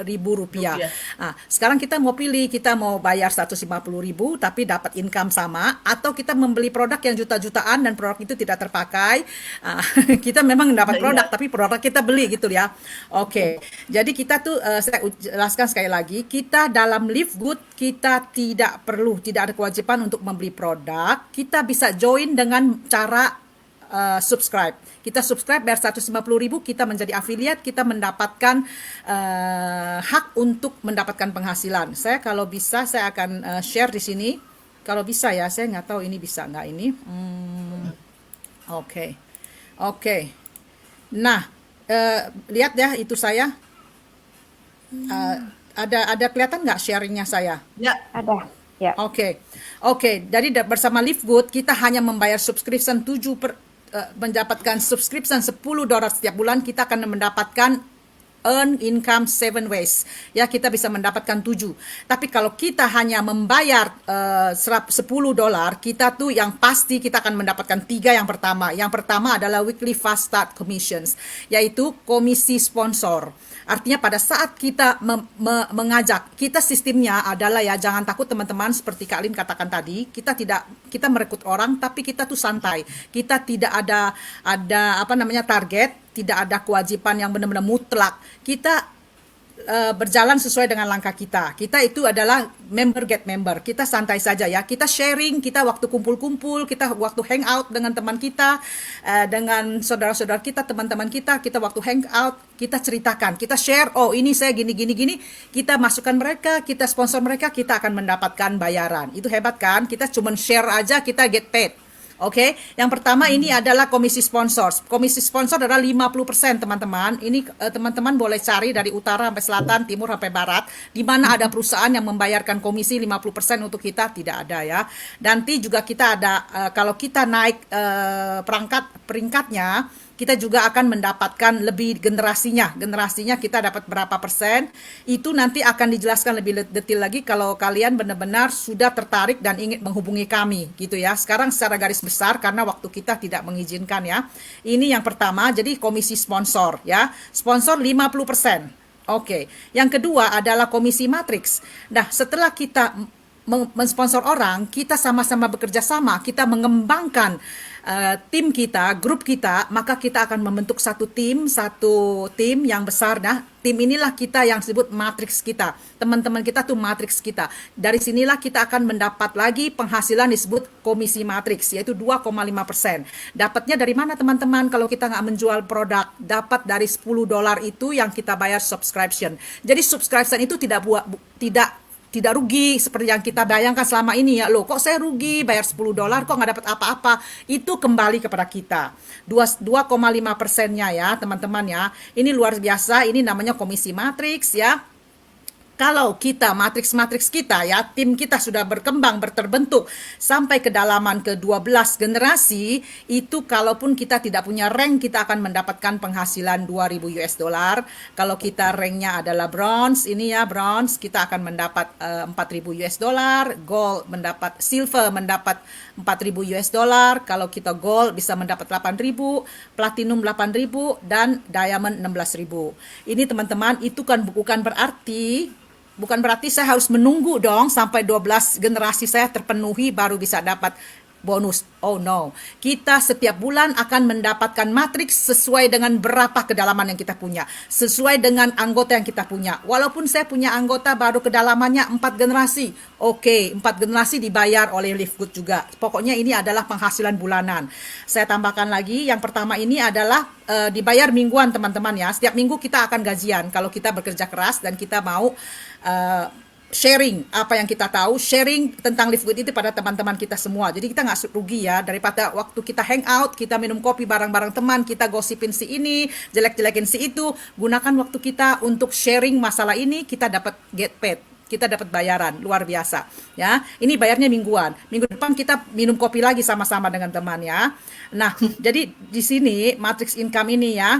ribu rupiah. Nah, sekarang kita mau pilih, kita mau bayar 150 ribu tapi dapat income sama, atau kita membeli produk yang juta-jutaan dan produk itu tidak terpakai. Kita memang dapat produk tapi produk kita beli gitu ya. Oke. Jadi kita tuh saya jelaskan sekali lagi, kita dalam Live Good kita tidak ada kewajiban untuk membeli produk. Kita bisa join dengan cara subscribe. Kita subscribe bayar 150 ribu, kita menjadi affiliate, kita mendapatkan hak untuk mendapatkan penghasilan. Saya kalau bisa saya akan share di sini. Kalau bisa ya, saya nggak tahu ini bisa nggak ini. Oke. Nah, lihat ya itu saya. Ada kelihatan nggak sharingnya saya?
Ya. Ada. Ya.
Oke. Jadi bersama Live Good kita hanya membayar subscription mendapatkan subscription $10 setiap bulan, kita akan mendapatkan earn income 7 ways. Ya, kita bisa mendapatkan 7. Tapi kalau kita hanya membayar $10, kita tuh yang pasti kita akan mendapatkan 3 yang pertama. Yang pertama adalah weekly fast start commissions, yaitu komisi sponsor. Artinya pada saat kita mengajak, kita sistemnya adalah ya, jangan takut teman-teman, seperti Kak Lin katakan tadi, kita merekrut orang tapi kita tuh santai. Kita tidak ada target, tidak ada kewajiban yang benar-benar mutlak. Kita berjalan sesuai dengan langkah kita. Kita itu adalah member get member. Kita santai saja ya. Kita sharing, kita waktu kumpul-kumpul, kita waktu hangout dengan teman kita, dengan saudara-saudara kita, teman-teman kita waktu hangout, kita ceritakan, kita share, oh ini saya gini, kita masukkan mereka, kita sponsor mereka, kita akan mendapatkan bayaran. Itu hebat kan? Kita cuma share aja, kita get paid. Oke, yang pertama ini adalah komisi sponsor. Komisi sponsor adalah 50% teman-teman. Ini teman-teman boleh cari dari utara sampai selatan, timur sampai barat, di mana ada perusahaan yang membayarkan komisi 50% untuk kita, tidak ada ya. Nanti juga kita ada kalau kita naik peringkatnya, kita juga akan mendapatkan lebih generasinya. Generasinya kita dapat berapa persen, itu nanti akan dijelaskan lebih detail lagi kalau kalian benar-benar sudah tertarik dan ingin menghubungi kami gitu ya. Sekarang secara garis besar karena waktu kita tidak mengizinkan ya. Ini yang pertama, jadi komisi sponsor ya. Sponsor 50%. Oke. Yang kedua adalah komisi matriks. Nah, setelah kita mensponsor orang, kita sama-sama bekerja sama, kita mengembangkan tim kita, grup kita, maka kita akan membentuk satu tim yang besar. Nah, tim inilah kita yang disebut matriks kita. Teman-teman kita tuh matriks kita. Dari sinilah kita akan mendapat lagi penghasilan disebut komisi matriks, yaitu 2,5%. Dapatnya dari mana teman-teman? Kalau kita nggak menjual produk, dapat dari $10 itu yang kita bayar subscription. Jadi subscription itu tidak rugi seperti yang kita bayangkan selama ini ya. Loh, kok saya rugi bayar $10 kok nggak dapat apa-apa. Itu kembali kepada kita. 2,5%-nya ya teman-teman ya. Ini luar biasa, ini namanya komisi matriks ya. Kalau kita, matriks kita ya, tim kita sudah berkembang, terbentuk sampai kedalaman ke-12 generasi, itu kalaupun kita tidak punya rank, kita akan mendapatkan penghasilan $2.000. Kalau kita ranknya adalah bronze, ini ya bronze, kita akan mendapat $4.000, gold mendapat, silver mendapat $4.000, kalau kita gold bisa mendapat $8.000, platinum $8.000, dan diamond $16.000. Ini teman-teman, itu kan bukan berarti saya harus menunggu dong sampai 12 generasi saya terpenuhi baru bisa dapat bonus. Oh no. Kita setiap bulan akan mendapatkan matriks sesuai dengan berapa kedalaman yang kita punya. Sesuai dengan anggota yang kita punya. Walaupun saya punya anggota baru kedalamannya 4 generasi. Oke, 4 generasi dibayar oleh Livegood juga. Pokoknya ini adalah penghasilan bulanan. Saya tambahkan lagi, yang pertama ini adalah dibayar mingguan teman-teman ya. Setiap minggu kita akan gajian kalau kita bekerja keras dan kita mau sharing apa yang kita tahu, sharing tentang Livegood itu pada teman-teman kita semua. Jadi kita nggak rugi ya, daripada waktu kita hangout, kita minum kopi bareng-bareng teman, kita gosipin si ini, jelek-jelekin si itu, gunakan waktu kita untuk sharing masalah ini, kita dapat get paid. Kita dapat bayaran, luar biasa ya. Ini bayarnya mingguan. Minggu depan kita minum kopi lagi sama-sama dengan teman ya. Nah, jadi di sini matrix income ini ya,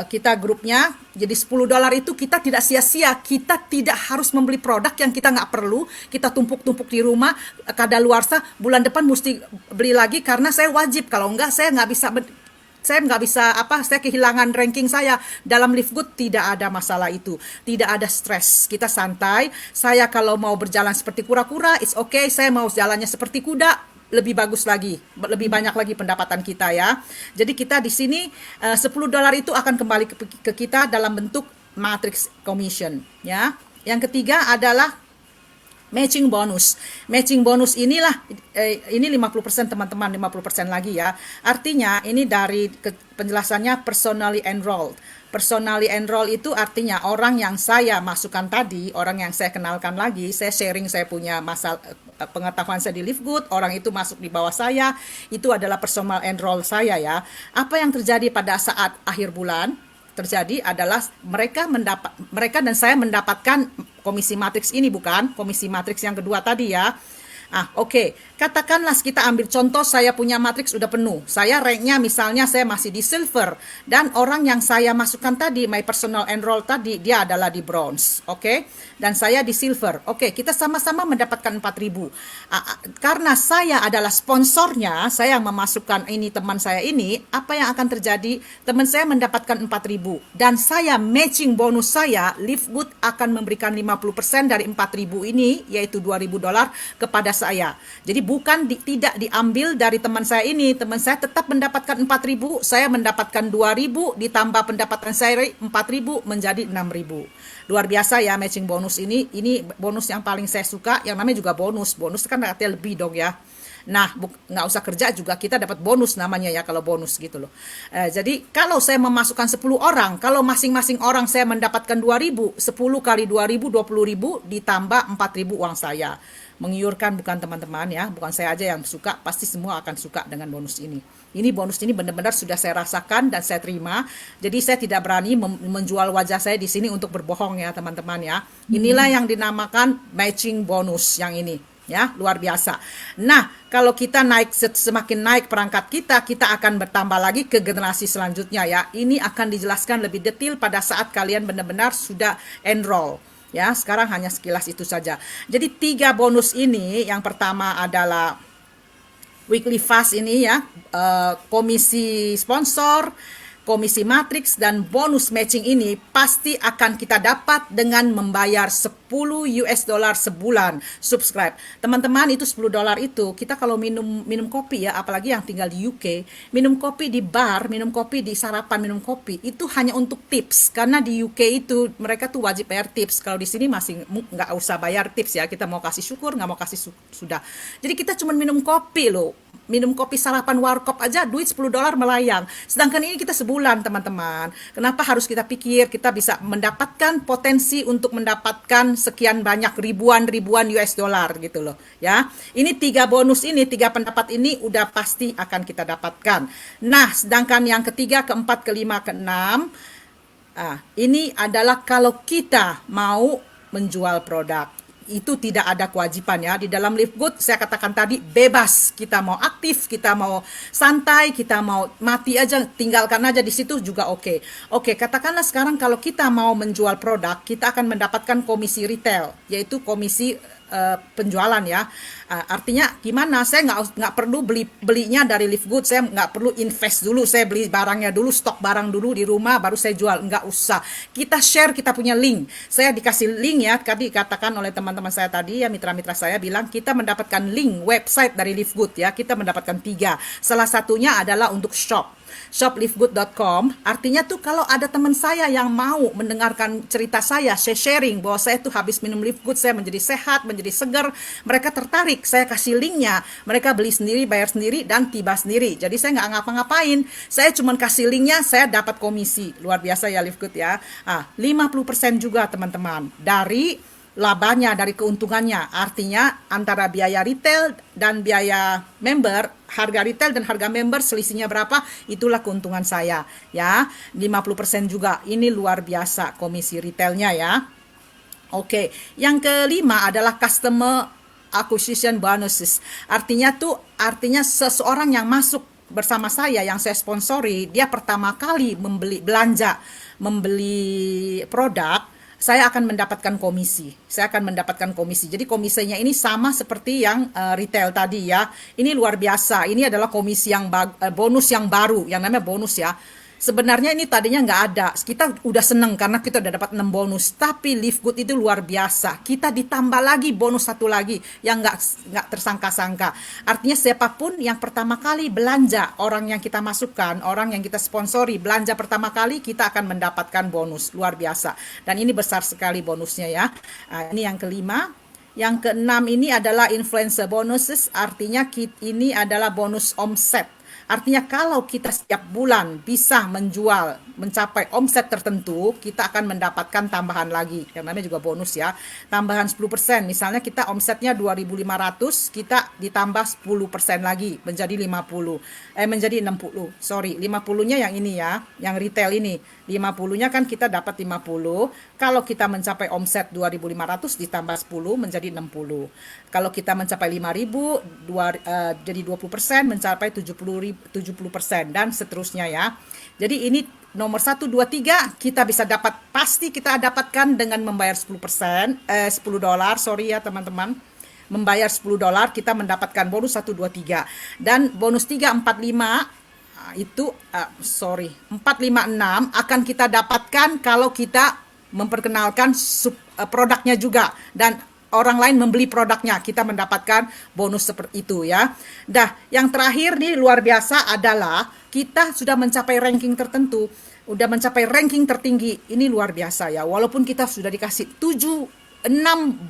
kita grupnya jadi $10 itu kita tidak sia-sia, kita tidak harus membeli produk yang kita nggak perlu, kita tumpuk-tumpuk di rumah, kadaluarsa, bulan depan mesti beli lagi karena saya wajib, kalau enggak saya nggak bisa saya kehilangan ranking saya. Dalam Livegood tidak ada masalah itu, tidak ada stres, kita santai. Saya kalau mau berjalan seperti kura-kura, it's okay. Saya mau jalannya seperti kuda, lebih bagus lagi, lebih banyak lagi pendapatan kita ya. Jadi kita di sini $10 itu akan kembali ke kita dalam bentuk matrix commission ya. Yang ketiga adalah matching bonus. Matching bonus inilah ini 50% teman-teman, 50% lagi ya. Artinya ini dari penjelasannya personally enrolled. Personally enrolled itu artinya orang yang saya masukkan tadi, orang yang saya kenalkan lagi, saya sharing saya punya masalah pengetahuan saya di Livegood, orang itu masuk di bawah saya, itu adalah personal enroll saya ya. Apa yang terjadi pada saat akhir bulan? Terjadi adalah mereka dan saya mendapatkan komisi matriks ini, bukan komisi matriks yang kedua tadi ya. Oke. Katakanlah kita ambil contoh, saya punya matriks udah penuh. Saya ranknya misalnya saya masih di silver. Dan orang yang saya masukkan tadi, my personal enroll tadi, dia adalah di bronze. Oke. Dan saya di silver. Oke, kita sama-sama mendapatkan 4.000. Karena saya adalah sponsornya, saya yang memasukkan ini teman saya ini, apa yang akan terjadi? Teman saya mendapatkan 4.000. Dan saya matching bonus saya, Livegood akan memberikan 50% dari 4.000 ini, yaitu $2.000 kepada saya. Jadi tidak diambil dari teman saya ini. Teman saya tetap mendapatkan 4.000, saya mendapatkan 2.000, ditambah pendapatan saya 4.000 menjadi 6.000. Luar biasa ya matching bonus ini. Ini bonus yang paling saya suka, yang namanya juga bonus. Bonus kan artinya lebih dong ya. Nah, nggak usah kerja juga kita dapat bonus namanya ya kalau bonus gitu loh. Jadi kalau saya memasukkan 10 orang, kalau masing-masing orang saya mendapatkan 2.000, 10 kali 2.000, 20.000 ditambah 4.000 uang saya. Menggiurkan bukan teman-teman ya, bukan saya aja yang suka, pasti semua akan suka dengan bonus ini. Ini bonus ini benar-benar sudah saya rasakan dan saya terima. Jadi saya tidak berani menjual wajah saya di sini untuk berbohong ya teman-teman ya. Inilah yang dinamakan matching bonus yang ini ya, luar biasa. Nah, kalau kita semakin naik perangkat kita akan bertambah lagi ke generasi selanjutnya ya. Ini akan dijelaskan lebih detail pada saat kalian benar-benar sudah enroll. Ya, sekarang hanya sekilas itu saja. Jadi 3 bonus ini, yang pertama adalah weekly fast ini ya, komisi sponsor, komisi matrix, dan bonus matching ini pasti akan kita dapat dengan membayar $10 sebulan subscribe. Teman-teman, itu $10 itu kita kalau minum kopi ya, apalagi yang tinggal di UK, minum kopi di bar, minum kopi di sarapan, minum kopi itu hanya untuk tips, karena di UK itu mereka tuh wajib bayar tips. Kalau di sini masih nggak usah bayar tips ya, kita mau kasih syukur, nggak mau kasih sudah. Jadi kita cuma minum kopi loh, minum kopi sarapan warkop aja duit $10 melayang. Sedangkan ini kita sebulan teman-teman. Kenapa harus kita pikir kita bisa mendapatkan potensi untuk mendapatkan sekian banyak ribuan US dollar gitu loh ya. Ini 3 bonus ini, 3 pendapat ini udah pasti akan kita dapatkan. Nah, sedangkan yang ketiga, keempat, kelima, keenam, ini adalah kalau kita mau menjual produk. Itu tidak ada kewajiban ya. Di dalam Live Good saya katakan tadi bebas. Kita mau aktif, kita mau santai, kita mau mati aja, tinggalkan aja di situ juga oke. Oke, katakanlah sekarang kalau kita mau menjual produk, kita akan mendapatkan komisi retail, yaitu komisi penjualan ya. Artinya gimana? Saya nggak perlu belinya dari Live Good, saya nggak perlu invest dulu, saya beli barangnya dulu, stok barang dulu di rumah, baru saya jual. Nggak usah. Kita share, kita punya link. Saya dikasih link ya, tadi katakan oleh teman-teman saya tadi ya, mitra-mitra saya bilang kita mendapatkan link website dari Live Good ya. Kita mendapatkan 3. Salah satunya adalah untuk shoplifegood.com. Artinya tuh kalau ada teman saya yang mau mendengarkan cerita saya sharing bahwa saya tuh habis minum Live Good, saya menjadi sehat, menjadi segar, mereka tertarik, saya kasih linknya, mereka beli sendiri, bayar sendiri, dan tiba sendiri. Jadi saya nggak ngapa-ngapain, saya cuma kasih linknya, saya dapat komisi. Luar biasa ya Live Good ya. 50% juga teman-teman dari labanya, dari keuntungannya. Artinya antara biaya retail dan biaya member, harga retail dan harga member selisihnya berapa, itulah keuntungan saya ya. 50% juga. Ini luar biasa komisi retailnya ya. Oke, yang kelima adalah customer acquisition bonuses. Artinya seseorang yang masuk bersama saya, yang saya sponsori, dia pertama kali membeli produk, saya akan mendapatkan komisi. Jadi komisinya ini sama seperti yang retail tadi ya. Ini luar biasa. Ini adalah komisi yang bonus yang baru, yang namanya bonus ya. Sebenarnya ini tadinya nggak ada. Kita udah seneng karena kita udah dapat 6 bonus. Tapi Live Good itu luar biasa. Kita ditambah lagi bonus 1 lagi yang nggak tersangka-sangka. Artinya siapapun yang pertama kali belanja, orang yang kita masukkan, orang yang kita sponsori, belanja pertama kali, kita akan mendapatkan bonus. Luar biasa. Dan ini besar sekali bonusnya ya. Ini yang kelima. Yang keenam ini adalah influencer bonuses. Artinya ini adalah bonus omset. Artinya kalau kita setiap bulan bisa mencapai omset tertentu, kita akan mendapatkan tambahan lagi. Yang namanya juga bonus ya. Tambahan 10%. Misalnya kita omsetnya 2.500, kita ditambah 10% lagi menjadi 60. Sorry, 50-nya yang ini ya, yang retail ini. 50-nya kan kita dapat 50. Kalau kita mencapai omset 2.500 ditambah 10 menjadi 60. Kalau kita mencapai 5.000 jadi 20%, mencapai 70% dan seterusnya ya. Jadi ini nomor 1, 2, 3 kita bisa pasti kita dapatkan dengan membayar $10 sorry ya teman-teman. Membayar $10 kita mendapatkan bonus 1, 2, 3. Dan bonus 3, 4, 5 itu 4, 5, 6 akan kita dapatkan kalau kita memperkenalkan produknya juga dan orang lain membeli produknya, kita mendapatkan bonus seperti itu ya. Yang terakhir nih luar biasa adalah kita sudah mencapai ranking tertentu, udah mencapai ranking tertinggi. Ini luar biasa ya. Walaupun kita sudah dikasih 6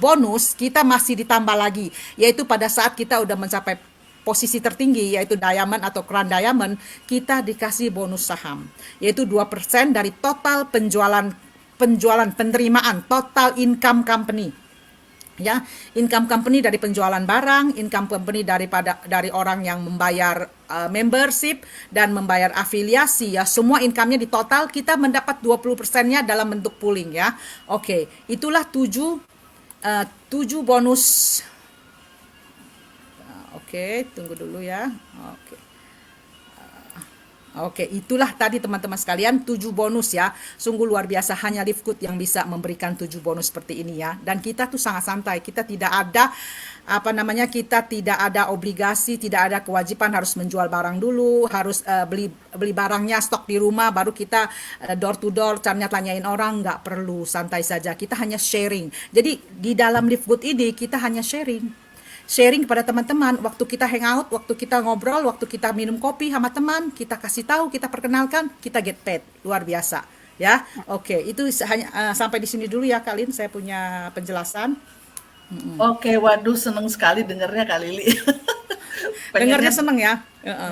bonus, kita masih ditambah lagi, yaitu pada saat kita udah mencapai posisi tertinggi yaitu diamond atau crown diamond, kita dikasih bonus saham yaitu 2% dari total penjualan penerimaan total income company. Ya, income company dari penjualan barang, income company dari orang yang membayar membership dan membayar afiliasi ya, semua income-nya di total kita mendapat 20%-nya dalam bentuk pooling ya. Oke, itulah 7 bonus. Oke, tunggu dulu ya. Oke, itulah tadi teman-teman sekalian 7 bonus ya. Sungguh luar biasa, hanya Live Good yang bisa memberikan 7 bonus seperti ini ya. Dan kita tuh sangat santai. Kita tidak ada kita tidak ada obligasi, tidak ada kewajiban harus menjual barang dulu, harus beli barangnya stok di rumah baru kita door to door tanyain orang, nggak perlu, santai saja. Kita hanya sharing. Jadi di dalam Live Good ini kita hanya sharing kepada teman-teman, waktu kita hangout, waktu kita ngobrol, waktu kita minum kopi sama teman, kita kasih tahu, kita perkenalkan, kita get paid. Luar biasa ya. Oke, itu hanya sampai di sini dulu ya Kak Lin, saya punya penjelasan.
Oke, waduh seneng sekali dengarnya Kak Lili.
Dengarnya seneng ya.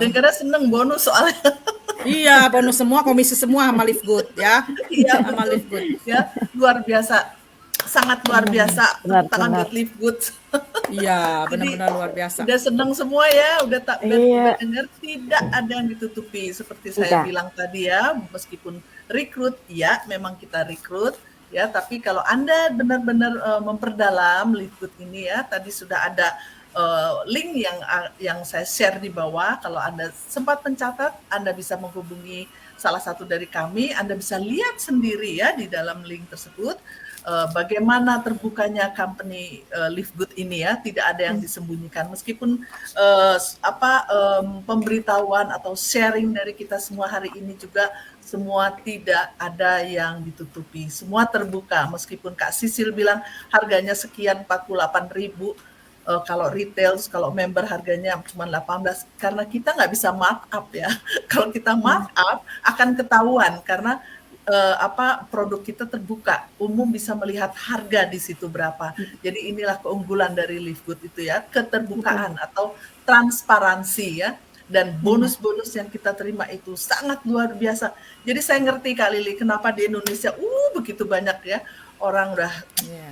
Dengarnya seneng, bonus soalnya.
Iya, bonus semua, komisi semua sama Live Good ya.
Iya,
sama Live Good.
Ya, luar biasa. Sangat luar biasa tantangan buat Live Good.
Iya, benar-benar luar biasa.
Udah seneng semua ya, udah dengar tidak ada yang ditutupi seperti saya bilang tadi ya, meskipun rekrut ya, memang kita rekrut ya, tapi kalau Anda benar-benar memperdalam Live Good ini ya, tadi sudah ada link yang saya share di bawah. Kalau Anda sempat mencatat, Anda bisa menghubungi salah satu dari kami, Anda bisa lihat sendiri ya di dalam link tersebut. Bagaimana terbukanya company Live Good ini ya, tidak ada yang disembunyikan meskipun pemberitahuan atau sharing dari kita semua hari ini juga semua tidak ada yang ditutupi, semua terbuka. Meskipun Kak Sisil bilang harganya sekian 48.000, kalau retail, kalau member harganya cuma 18, karena kita nggak bisa markup ya. Kalau kita markup akan ketahuan karena produk kita terbuka, umum bisa melihat harga di situ berapa. Jadi inilah keunggulan dari Live Good itu ya, keterbukaan atau transparansi ya, dan bonus-bonus yang kita terima itu sangat luar biasa. Jadi saya ngerti Kak Lili kenapa di Indonesia begitu banyak ya orang udah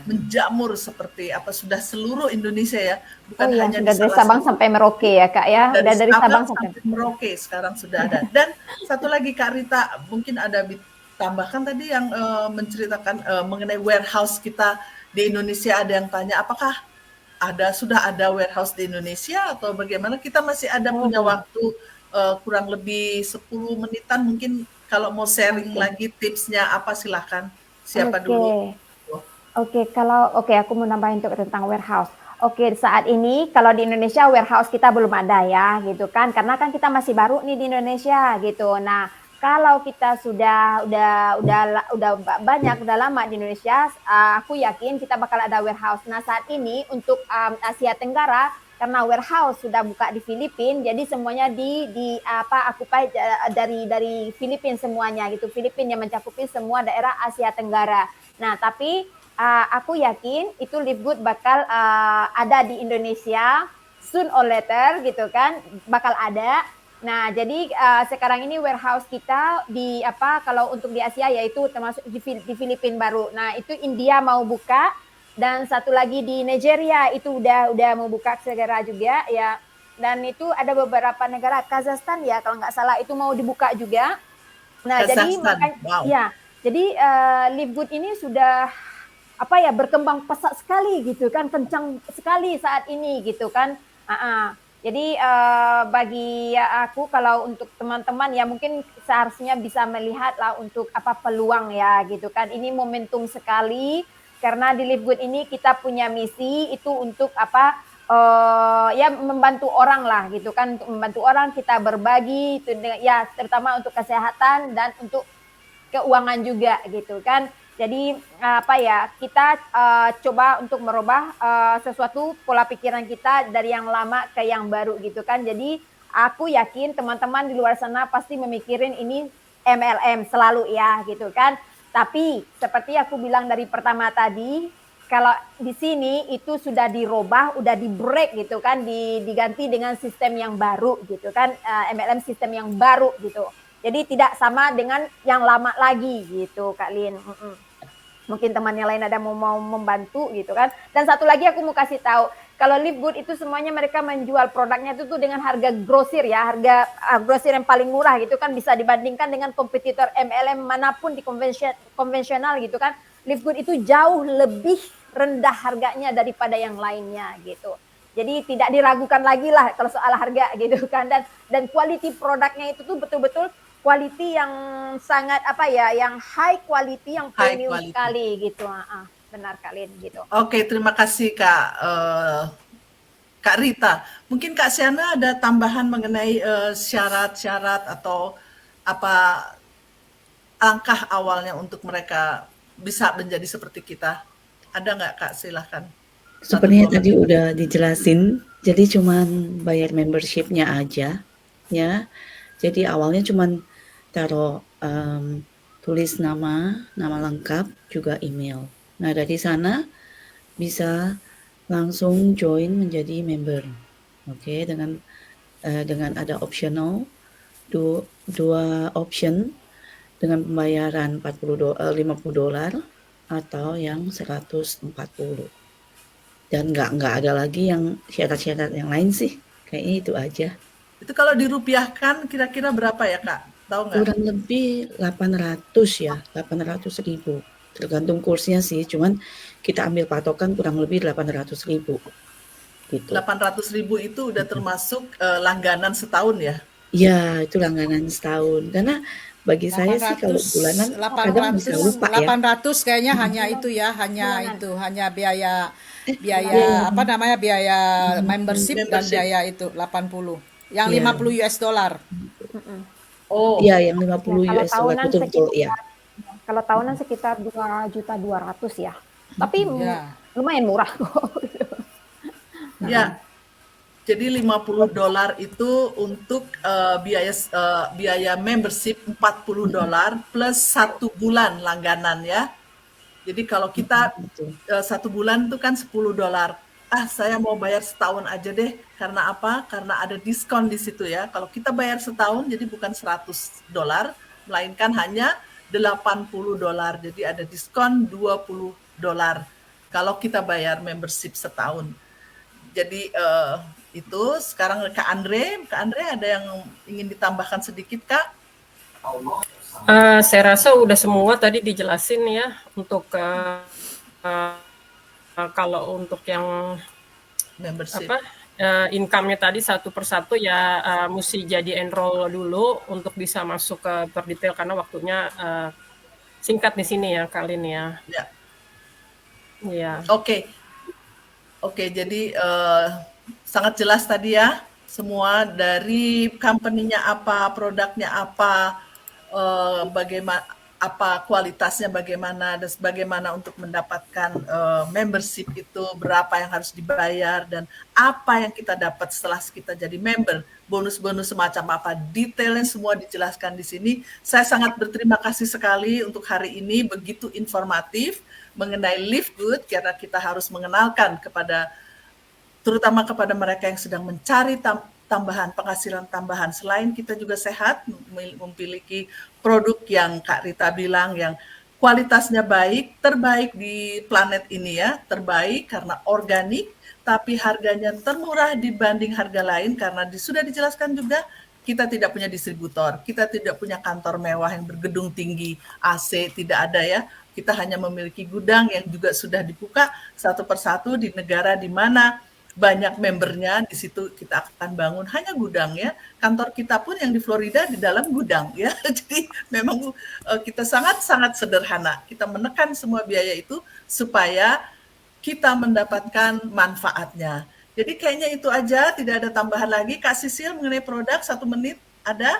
menjamur seperti sudah seluruh Indonesia ya, bukan hanya
dari Sabang sampai Merauke ya Kak ya,
dari Sabang sampai Merauke sekarang sudah ada. Dan satu lagi Kak Rita, mungkin ada tambahkan tadi yang menceritakan mengenai warehouse kita di Indonesia. Ada yang tanya apakah sudah ada warehouse di Indonesia atau bagaimana. Kita masih ada punya waktu kurang lebih 10 menitan mungkin, kalau mau sharing lagi tipsnya apa silahkan. Siapa dulu?
Aku mau nambahin tentang warehouse. Saat ini kalau di Indonesia warehouse kita belum ada ya gitu kan, karena kan kita masih baru nih di Indonesia gitu. Nah, kalau kita sudah banyak, udah lama di Indonesia, aku yakin kita bakal ada warehouse. Nah, saat ini untuk Asia Tenggara, karena warehouse sudah buka di Filipina, jadi semuanya occupy dari Filipina semuanya gitu. Filipina yang mencakupi semua daerah Asia Tenggara. Nah, tapi aku yakin itu Live Good bakal ada di Indonesia soon or later gitu kan, bakal ada. Nah, jadi sekarang ini warehouse kita kalau untuk di Asia yaitu termasuk di Filipina baru. Nah, itu India mau buka, dan satu lagi di Nigeria itu udah mau buka segera juga ya. Dan itu ada beberapa negara, Kazakhstan ya kalau nggak salah, itu mau dibuka juga. Nah, jadi Live Good ini sudah berkembang pesat sekali gitu kan, kencang sekali saat ini gitu kan. Jadi bagi aku, kalau untuk teman-teman ya mungkin seharusnya bisa melihat lah untuk peluang ya gitu kan. Ini momentum sekali, karena di Live Good ini kita punya misi itu untuk membantu orang lah gitu kan, untuk membantu orang, kita berbagi itu ya, terutama untuk kesehatan dan untuk keuangan juga gitu kan. Jadi kita coba untuk merubah sesuatu pola pikiran kita dari yang lama ke yang baru gitu kan. Jadi aku yakin teman-teman di luar sana pasti memikirin ini MLM selalu ya gitu kan. Tapi seperti aku bilang dari pertama tadi, kalau di sini itu sudah dirubah, udah di break gitu kan, diganti dengan sistem yang baru gitu kan, MLM sistem yang baru gitu. Jadi tidak sama dengan yang lama lagi gitu Kak Lin. Mungkin temannya lain ada mau membantu gitu kan. Dan satu lagi aku mau kasih tahu, kalau Live Good itu semuanya mereka menjual produknya itu tuh dengan harga grosir ya, harga grosir yang paling murah gitu kan, bisa dibandingkan dengan kompetitor MLM manapun di konvensional gitu kan. Live Good itu jauh lebih rendah harganya daripada yang lainnya gitu. Jadi tidak diragukan lagi lah kalau soal harga gitu kan, dan quality produknya itu tuh betul-betul quality yang sangat yang high quality, yang
High
premium
quality.
sekali gitu. Benar Kak Lin gitu.
Oke, terima kasih Kak Rita. Mungkin Kak Siana ada tambahan mengenai syarat-syarat atau apa langkah awalnya untuk mereka bisa menjadi seperti kita. Ada nggak Kak? Silahkan.
Sebenarnya tadi udah dijelasin, jadi cuman bayar membershipnya aja, ya. Jadi awalnya cuman taruh tulis nama lengkap, juga email. Nah dari sana bisa langsung join menjadi member, oke, dengan ada optional dua option dengan pembayaran $50 atau yang 140. Dan nggak ada lagi yang syarat-syarat yang lain sih, kayaknya itu aja.
Itu kalau dirupiahkan kira-kira berapa ya Kak? Tahu nggak?
Kurang lebih 800 ya, 800.000. Tergantung kursnya sih, cuman kita ambil patokan kurang lebih 800.000 gitu.
800.000 itu udah termasuk langganan setahun ya?
Iya, itu langganan setahun. Karena bagi saya sih kalau bulanan kadang bisa lupa ya.
800 kayaknya hanya itu ya, hanya biaya biaya membership dan biaya itu 80. Yang $50.
Oh.
Iya, yang $50 betul ya.
Kalau tahunan sekitar 2.200.000 ya. Tapi lumayan murah kok.
Ya. Jadi $50 itu untuk biaya membership $40 plus 1 bulan langganan ya. Jadi kalau kita 1 bulan itu kan $10. Saya mau bayar setahun aja deh. Karena apa? Karena ada diskon di situ ya. Kalau kita bayar setahun jadi bukan $100, melainkan hanya $80. Jadi ada diskon $20 kalau kita bayar membership setahun. Jadi itu sekarang Kak Andre ada yang ingin ditambahkan sedikit Kak?
Saya rasa udah semua tadi dijelasin ya untuk kalau untuk yang
membership
income-nya tadi satu persatu ya mesti jadi enroll dulu untuk bisa masuk ke perdetail karena waktunya singkat di sini ya Kak Lin ya. Ya. Oke, jadi sangat jelas tadi ya, semua dari company-nya apa, produknya apa, bagaimana apa kualitasnya bagaimana, dan bagaimana untuk mendapatkan membership itu, berapa yang harus dibayar, dan apa yang kita dapat setelah kita jadi member, bonus-bonus semacam apa, detailnya semua dijelaskan di sini. Saya sangat berterima kasih sekali untuk hari ini, begitu informatif mengenai Live Good, karena kita harus mengenalkan terutama kepada mereka yang sedang mencari penghasilan tambahan. Selain kita juga sehat, memiliki produk yang Kak Rita bilang yang kualitasnya baik, terbaik di planet ini ya, terbaik karena organik, tapi harganya termurah dibanding harga lain karena sudah dijelaskan juga kita tidak punya distributor, kita tidak punya kantor mewah yang bergedung tinggi, AC tidak ada ya. Kita hanya memiliki gudang yang juga sudah dibuka satu persatu di negara di mana banyak membernya, di situ kita akan bangun hanya gudang ya. Kantor kita pun yang di Florida di dalam gudang ya. Jadi memang kita sangat-sangat sederhana. Kita menekan semua biaya itu supaya kita mendapatkan manfaatnya. Jadi kayaknya itu aja, tidak ada tambahan lagi. Kak Sisil mengenai produk 1 menit ada?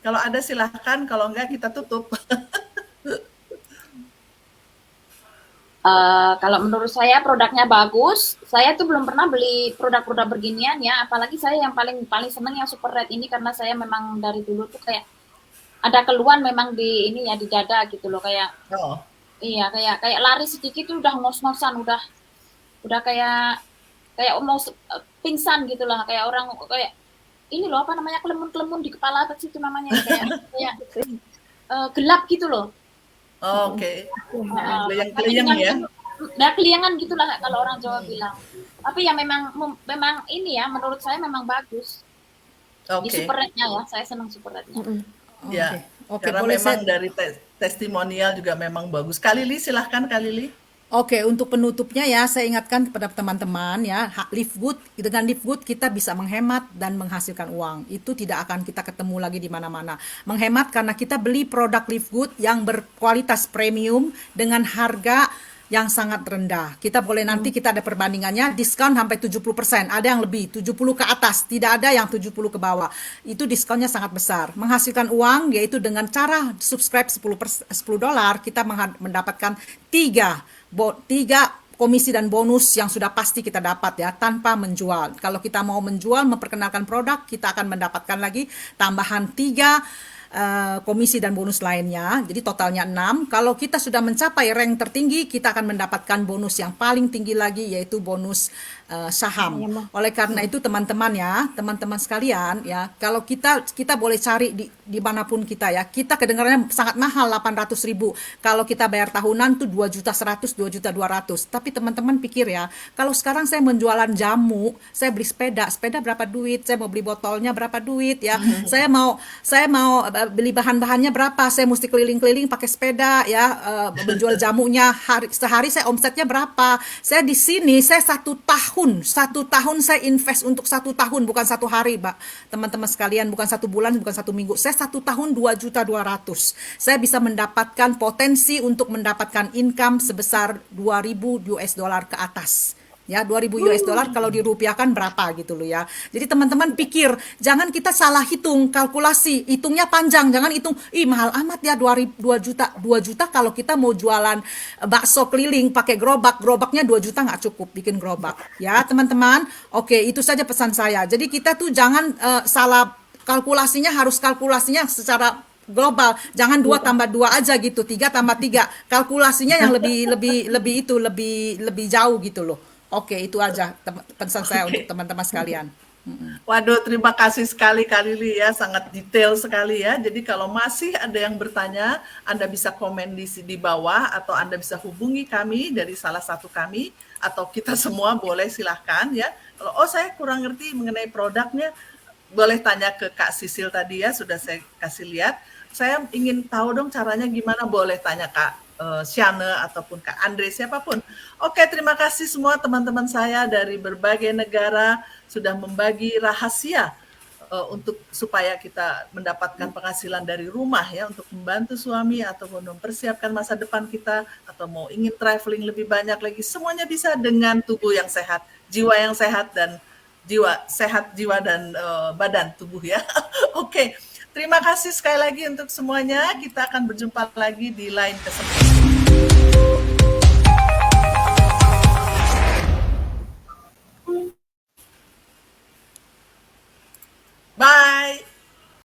Kalau ada silahkan, kalau enggak kita tutup.
Kalau menurut saya produknya bagus. Saya tuh belum pernah beli produk-produk beginian ya. Apalagi saya yang paling seneng yang super red ini karena saya memang dari dulu tuh kayak ada keluhan memang di ini ya di dada gitu loh kayak Iya, kayak lari sedikit tuh udah ngos-ngosan, udah kayak mau pingsan gitu lah, kayak orang kayak ini loh apa namanya kelemun-kelemun di kepala apa sih itu namanya ya, kayak gelap gitu loh.
Oke.
Tapi
Keleyang-keleyang
dengan
ya.
nah keliangan gitulah kalau orang Jawa bilang. Tapi ya memang ini ya menurut saya memang bagus. Di
Oke.
super red-nya ya, saya senang super red-nya.
Ya.
Oke,
Karena
boleh
memang
saya.
dari testimonial juga memang bagus. Kak Lili, silahkan Kak Lili.
Oke, untuk penutupnya ya, saya ingatkan kepada teman-teman ya, Live Good, dengan Live Good kita bisa menghemat dan menghasilkan uang. Itu tidak akan kita ketemu lagi di mana-mana. Menghemat karena kita beli produk Live Good yang berkualitas premium dengan harga yang sangat rendah. Kita boleh nanti kita ada perbandingannya, diskon sampai 70%, ada yang lebih, 70 ke atas, tidak ada yang 70 ke bawah. Itu diskonnya sangat besar. Menghasilkan uang yaitu dengan cara subscribe $10, kita mendapatkan tiga komisi dan bonus yang sudah pasti kita dapat ya tanpa menjual. Kalau kita mau menjual, memperkenalkan produk, kita akan mendapatkan lagi tambahan 3 komisi dan bonus lainnya. Jadi totalnya 6. Kalau kita sudah mencapai rank tertinggi, kita akan mendapatkan bonus yang paling tinggi lagi yaitu bonus saham. Oleh karena itu teman-teman sekalian ya, kalau kita boleh cari di manapun kita ya. Kita kedengarannya sangat mahal 800.000. Kalau kita bayar tahunan tuh 2.100.000, 2.200.000. Tapi teman-teman pikir ya, kalau sekarang saya menjualan jamu, saya beli sepeda berapa duit? Saya mau beli botolnya berapa duit ya? Saya mau beli bahan-bahannya berapa? Saya mesti keliling-keliling pakai sepeda ya, menjual jamunya. Sehari saya omsetnya berapa? Saya di sini saya satu tahun saya invest untuk 1 tahun, bukan 1 hari, Mbak. Teman-teman sekalian, bukan 1 bulan, bukan 1 minggu. Saya 1 tahun 2.200.000. Saya bisa mendapatkan potensi untuk mendapatkan income sebesar $2.000 ke atas. Ya, $2.000 kalau dirupiahkan berapa gitu loh ya. Jadi teman-teman pikir, jangan kita salah hitung, kalkulasi, hitungnya panjang, jangan hitung, mahal amat ya 2 juta kalau kita mau jualan bakso keliling pakai gerobaknya 2 juta nggak cukup bikin gerobak. Ya teman-teman, oke itu saja pesan saya. Jadi kita tuh jangan salah kalkulasinya, harus kalkulasinya secara global, jangan 2 tambah 2 aja gitu, 3 tambah 3, kalkulasinya yang lebih jauh gitu loh. Oke, itu aja pesan saya untuk teman-teman sekalian.
Waduh, terima kasih sekali Kak Lili ya, sangat detail sekali ya. Jadi kalau masih ada yang bertanya, Anda bisa komen di bawah atau Anda bisa hubungi kami dari salah satu kami atau kita semua boleh silahkan ya. Kalau saya kurang ngerti mengenai produknya, boleh tanya ke Kak Sisil tadi ya, sudah saya kasih lihat. Saya ingin tahu dong caranya gimana, boleh tanya Kak Syane ataupun Kak Andre, siapapun. Oke, terima kasih semua teman-teman saya dari berbagai negara sudah membagi rahasia untuk supaya kita mendapatkan penghasilan dari rumah ya, untuk membantu suami ataupun mempersiapkan masa depan kita, atau mau ingin traveling lebih banyak lagi, semuanya bisa dengan tubuh yang sehat, jiwa yang sehat dan jiwa dan badan tubuh ya. Oke. Terima kasih sekali lagi untuk semuanya. Kita akan berjumpa lagi di lain kesempatan.